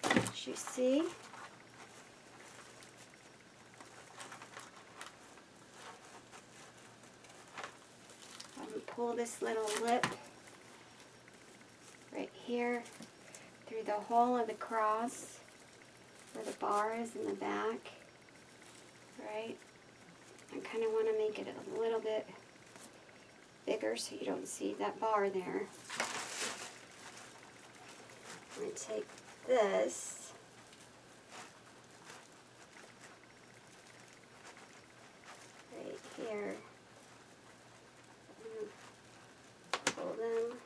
as you see, pull this little lip right here through the hole of the cross where the bar is in the back, right? I kind of want to make it a little bit bigger so you don't see that bar there. I'm going to take this right here. Pull them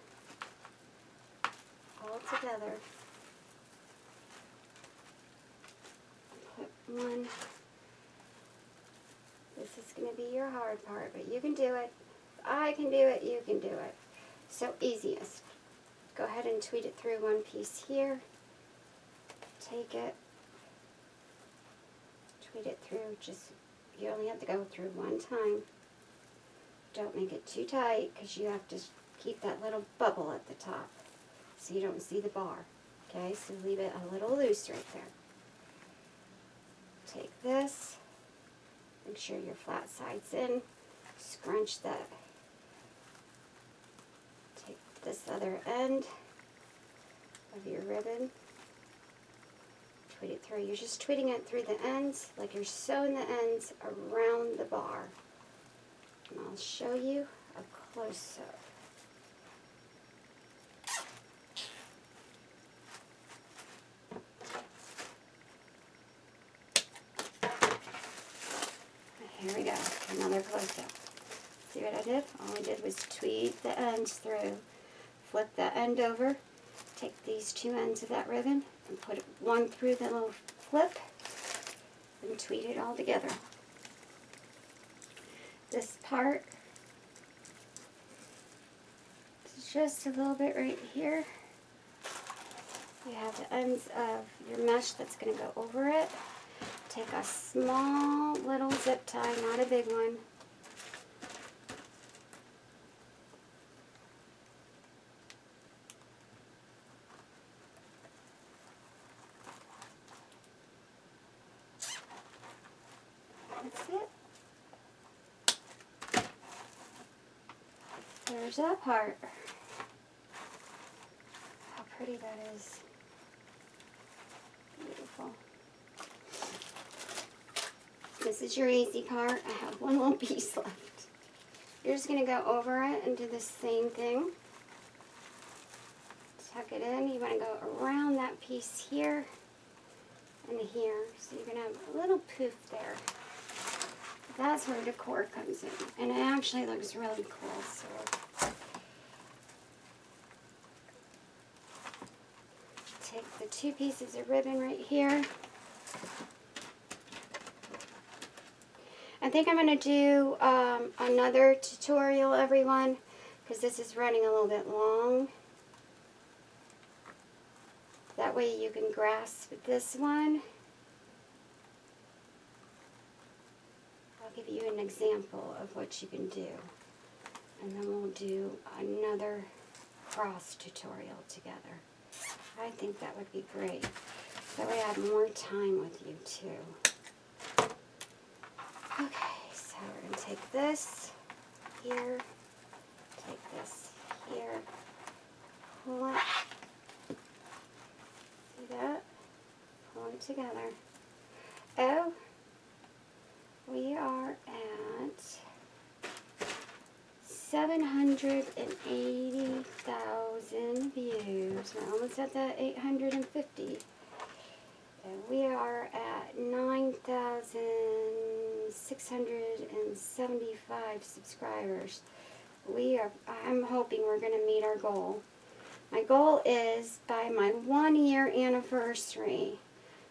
all together. going to be your hard part, but you can do it. If I can do it, you can do it. So easiest. Go ahead and tweet it through one piece here. Take it. Tweet it through. Just, you only have to go through one time. Don't make it too tight because you have to keep that little bubble at the top so you don't see the bar. Okay, so leave it a little loose right there. Take this, make sure your flat side's in, scrunch that. Take this other end of your ribbon, tweet it through. You're just tweeting it through the ends like you're sewing the ends around the bar. And I'll show you a close-up. Here we go, another close-up. See what I did? All I did was tweet the ends through, flip that end over, take these two ends of that ribbon and put one through the little flip and tweet it all together. This part is just a little bit right here. You have the ends of your mesh that's going to go over it. Take a small little zip tie, not a big one. That's it. There's that part. How pretty that is. Beautiful. This is your easy part. I have one little piece left. You're just going to go over it and do the same thing. Tuck it in. You want to go around that piece here and here. So you're going to have a little poof there. That's where decor comes in. And it actually looks really cool. So take the two pieces of ribbon right here. I think I'm going to do another tutorial, everyone, because this is running a little bit long. That way you can grasp this one. I'll give you an example of what you can do. And then we'll do another cross tutorial together. I think that would be great. That way I have more time with you too. Okay, so we're going to take this here, take this here, pull it, see that? Pull it together. Oh, we are at 780,000 views. We're almost at that 850. And we are at 9,675 subscribers. I'm hoping we're going to meet our goal. My goal is by my 1-year anniversary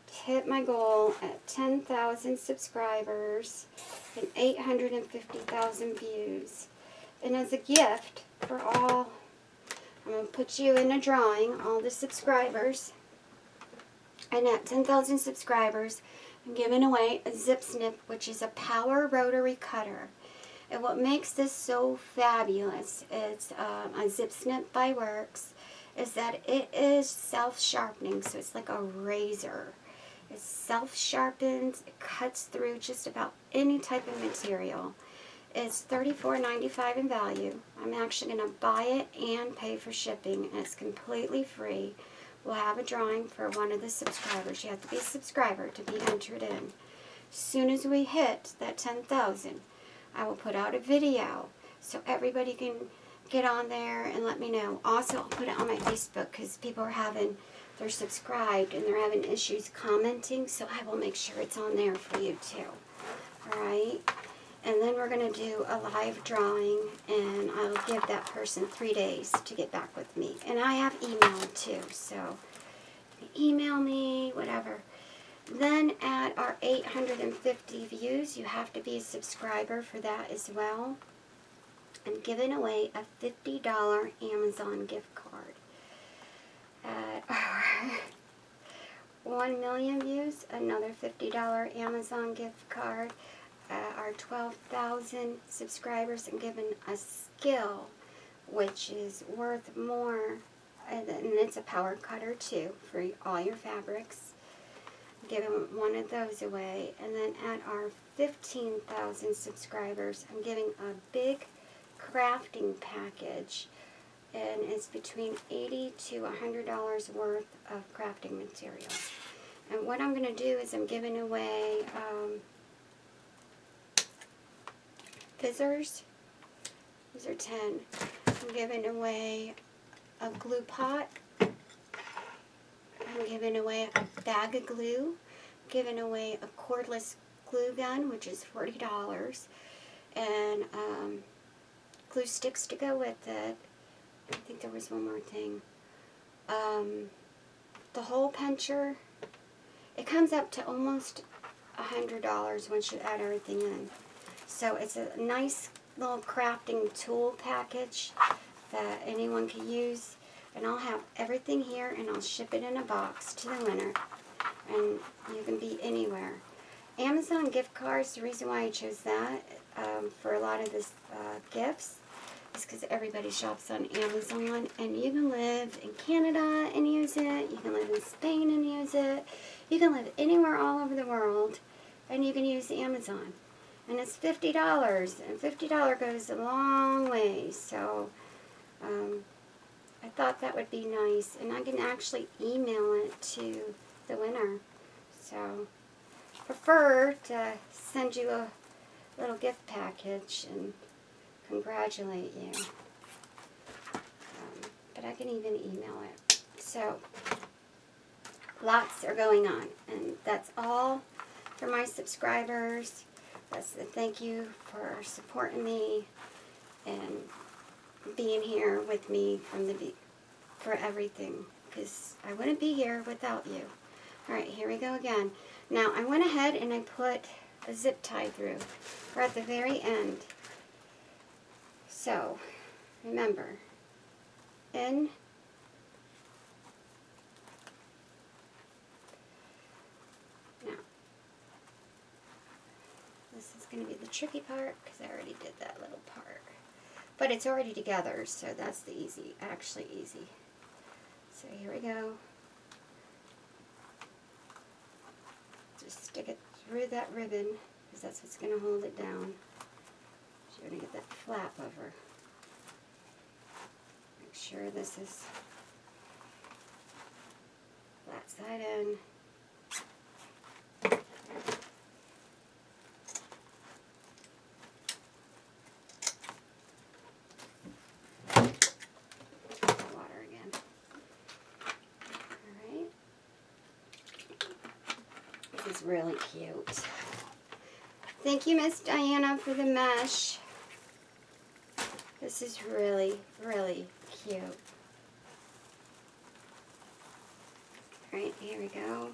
to hit my goal at 10,000 subscribers and 850,000 views. And as a gift for all, I'm going to put you in a drawing, all the subscribers. And at 10,000 subscribers, I'm giving away a zip snip, which is a power rotary cutter. And what makes this so fabulous, it's a zip snip by Works, is that it is self-sharpening, so it's like a razor. It self-sharpens, it cuts through just about any type of material. It's $34.95 in value. I'm actually going to buy it and pay for shipping, and it's completely free. We'll have a drawing for one of the subscribers. You have to be a subscriber to be entered in. As soon as we hit that 10,000, I will put out a video so everybody can get on there and let me know. Also, I'll put it on my Facebook because people are they're subscribed and they're having issues commenting, so I will make sure it's on there for you too. Alright? And then we're going to do a live drawing, and I'll give that person 3 days to get back with me. And I have email too, so email me, whatever. Then at our 850 views, you have to be a subscriber for that as well. I'm giving away a $50 Amazon gift card. At our 1 million views, another $50 Amazon gift card. At our 12,000 subscribers, I'm giving a skill, which is worth more, and it's a power cutter too for all your fabrics. I'm giving one of those away. And then at our 15,000 subscribers, I'm giving a big crafting package, and it's between $80 to $100 worth of crafting materials. And what I'm going to do is I'm giving away fizzers. These are 10. I'm giving away a glue pot. I'm giving away a bag of glue. I'm giving away a cordless glue gun, which is $40. And glue sticks to go with it. I think there was one more thing. The hole puncher. It comes up to almost $100 once you add everything in. So it's a nice little crafting tool package that anyone can use. And I'll have everything here, and I'll ship it in a box to the winner. And you can be anywhere. Amazon gift cards, the reason why I chose that for a lot of this gifts is because everybody shops on Amazon, and you can live in Canada and use it. You can live in Spain and use it. You can live anywhere all over the world, and you can use Amazon. And it's $50, and $50 goes a long way. So I thought that would be nice, and I can actually email it to the winner. So I prefer to send you a little gift package and congratulate you. But I can even email it. So lots are going on, and that's all for my subscribers. That's the thank you for supporting me and being here with me for everything, because I wouldn't be here without you. Alright, here we go again. Now I went ahead and I put a zip tie through. We're at the very end. So remember, in, now this is going to be the tricky part because I already did that little part. But it's already together, so that's the actually easy. So here we go. Just stick it through that ribbon, because that's what's going to hold it down. So you're going to get that flap over. Make sure this is flat side in. Is really cute. Thank you, Miss Diana, for the mesh. This is really, really cute. Alright, here we go.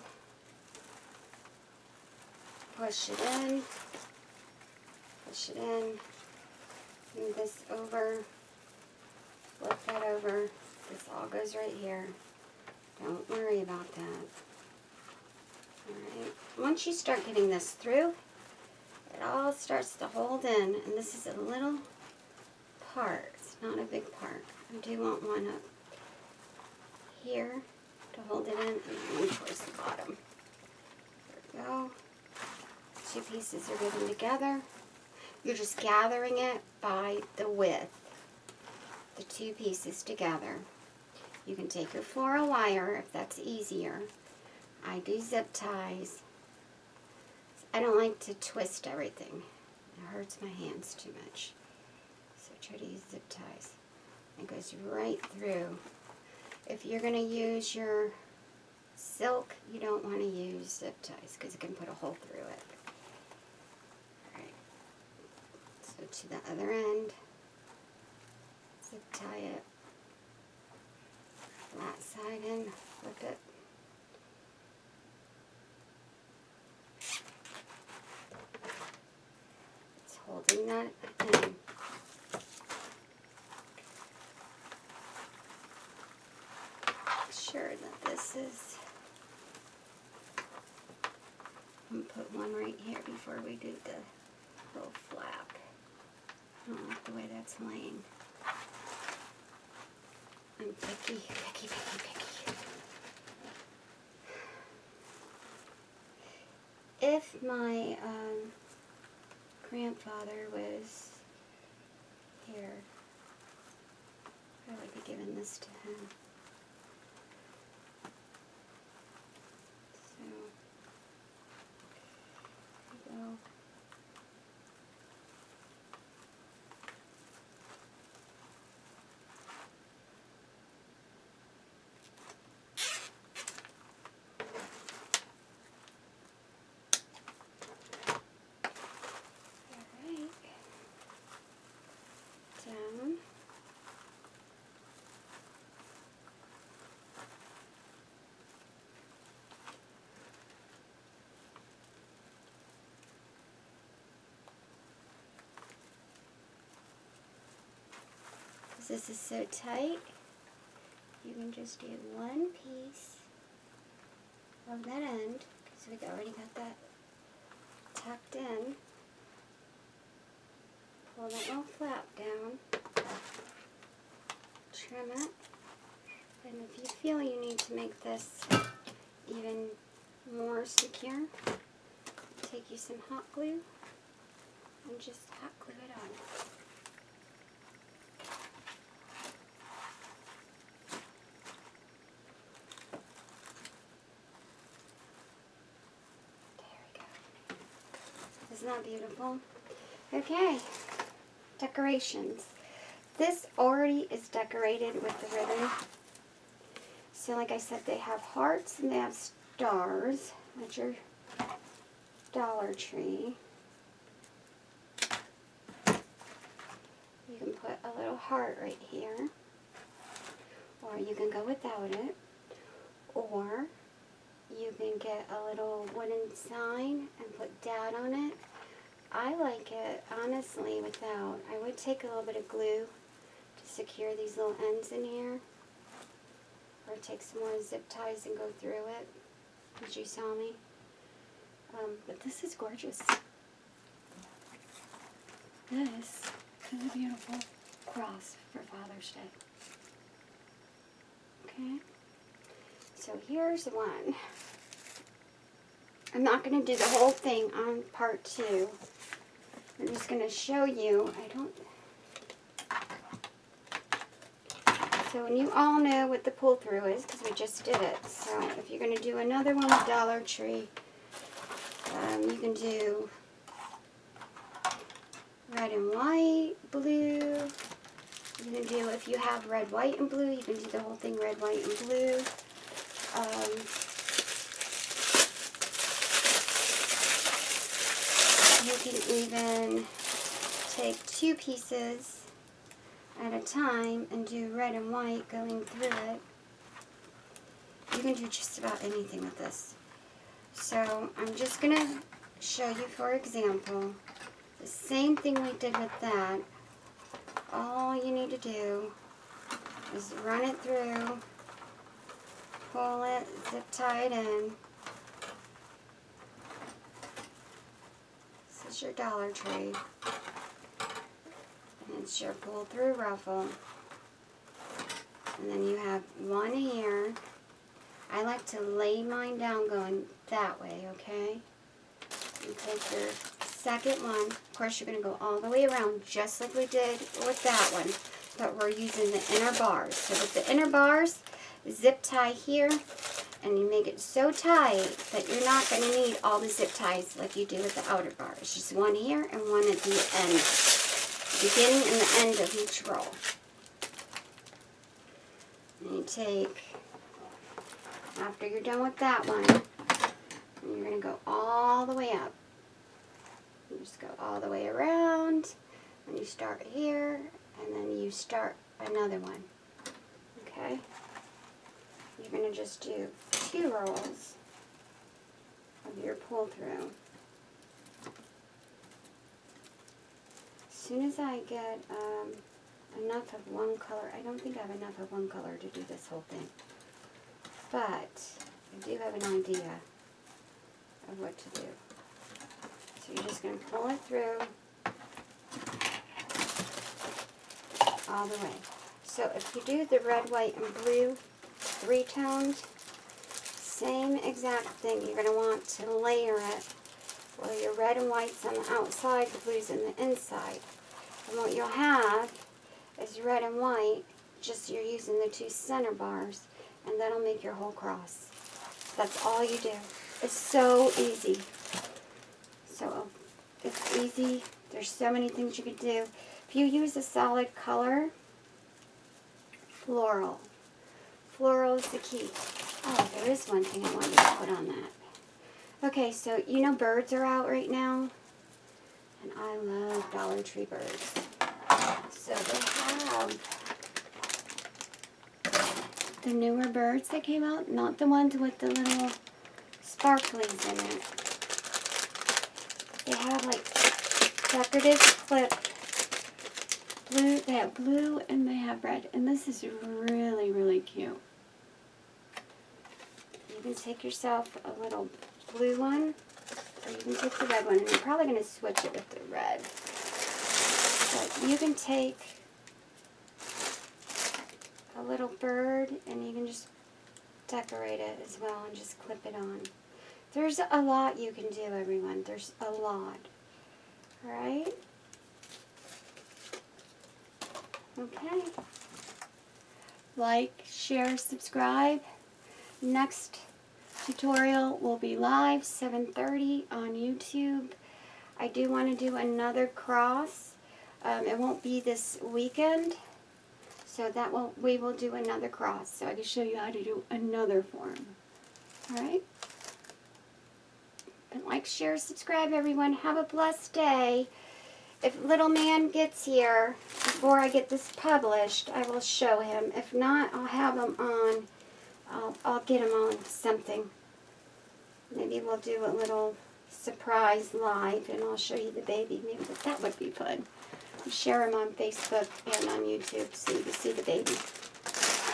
Push it in. Push it in. Move this over. Flip that over. This all goes right here. Don't worry about that. Alright, once you start getting this through, it all starts to hold in, and this is a little part. It's not a big part. I do want one up here to hold it in, and one towards the bottom. There we go. Two pieces are getting together. You're just gathering it by the width. The two pieces together. You can take your floral wire if that's easier. I do zip ties. I don't like to twist everything. It hurts my hands too much. So try to use zip ties. It goes right through. If you're going to use your silk, you don't want to use zip ties because it can put a hole through it. Alright. So to the other end, zip tie it. Flat side in, flip it. holding that in. Make sure that this is, I'm going to put one right here before we do the little flap. I don't like the way that's laying. I'm picky, picky, picky, picky. If my grandfather was here, I would be giving this to him. So, here we go. Down. Because this is so tight, you can just do one piece of that end, because we already got that tucked in. Pull that little flap down, trim it, and if you feel you need to make this even more secure, take you some hot glue and just hot glue it on. There we go. Isn't that beautiful? Okay. Decorations. This already is decorated with the ribbon. So like I said, they have hearts and they have stars, which are Dollar Tree. You can put a little heart right here, or you can go without it, or you can get a little wooden sign and put Dad on it. I like it, honestly, without. I would take a little bit of glue to secure these little ends in here. Or take some more zip ties and go through it, as you saw me. But this is gorgeous. This is a beautiful cross for Father's Day. Okay? So here's one. I'm not going to do the whole thing on part 2. I'm just going to show you. So, and you all know what the pull through is because we just did it. So if you're going to do another one with Dollar Tree, you can do red and white, blue. You can do, if you have red, white, and blue, you can do the whole thing red, white, and blue. You can even take 2 pieces at a time and do red and white going through it. You can do just about anything with this. So I'm just going to show you, for example, the same thing we did with that. All you need to do is run it through, pull it, zip tie it in. This is your Dollar Tree. And it's your pull through ruffle. And then you have one here. I like to lay mine down going that way, okay? You take your second one. Of course, you're going to go all the way around just like we did with that one. But we're using the inner bars. So with the inner bars, zip tie here. And you make it so tight that you're not going to need all the zip ties like you do with the outer bars. Just one here and one at the end. Beginning and the end of each row. And you take, after you're done with that one, and you're going to go all the way up. You just go all the way around, and you start here, and then you start another one. Okay? You're going to just do 2 rolls of your pull through. soon as I get enough of one color, I don't think I have enough of one color to do this whole thing. But I do have an idea of what to do. So you're just going to pull it through all the way. So if you do the red, white, and blue 3-toned, same exact thing. You're going to want to layer it where your red and white's on the outside, the blue's on the inside. And what you'll have is red and white, just you're using the 2 center bars, and that'll make your whole cross. That's all you do. It's so easy. So it's easy. There's so many things you could do. If you use a solid color, floral. Floral is the key. Oh, there is one thing I want you to put on that. Okay, so you know birds are out right now, and I love Dollar Tree birds. So they have the newer birds that came out, not the ones with the little sparklies in it. They have like decorative clip blue. They have blue and they have red, and this is really, really cute. You can take yourself a little blue one, or you can take the red one, and you're probably going to switch it with the red. But you can take a little bird and you can just decorate it as well and just clip it on. There's a lot you can do, everyone. There's a lot. Alright? Okay. Like, share, subscribe. Next tutorial will be live 7:30 on YouTube. I do want to do another cross. It won't be this weekend, so we will do another cross, so I can show you how to do another form. Alright? And like, share, subscribe, everyone. Have a blessed day. If little man gets here before I get this published, I will show him. If not, I'll have him on. I'll get him on something. Maybe we'll do a little surprise live, and I'll show you the baby. Maybe that would be fun. I'll share him on Facebook and on YouTube so you can see the baby.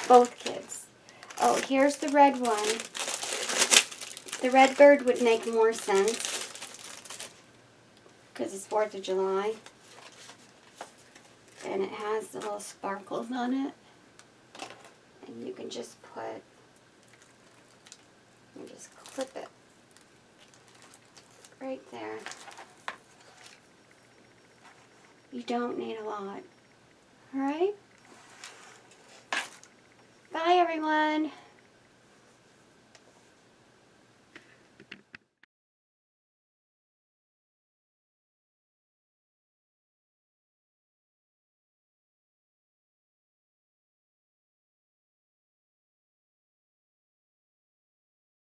Both kids. Oh, here's the red one. The red bird would make more sense because it's 4th of July. And it has the little sparkles on it. And you can just clip it right there. You don't need a lot. Alright? Bye, everyone.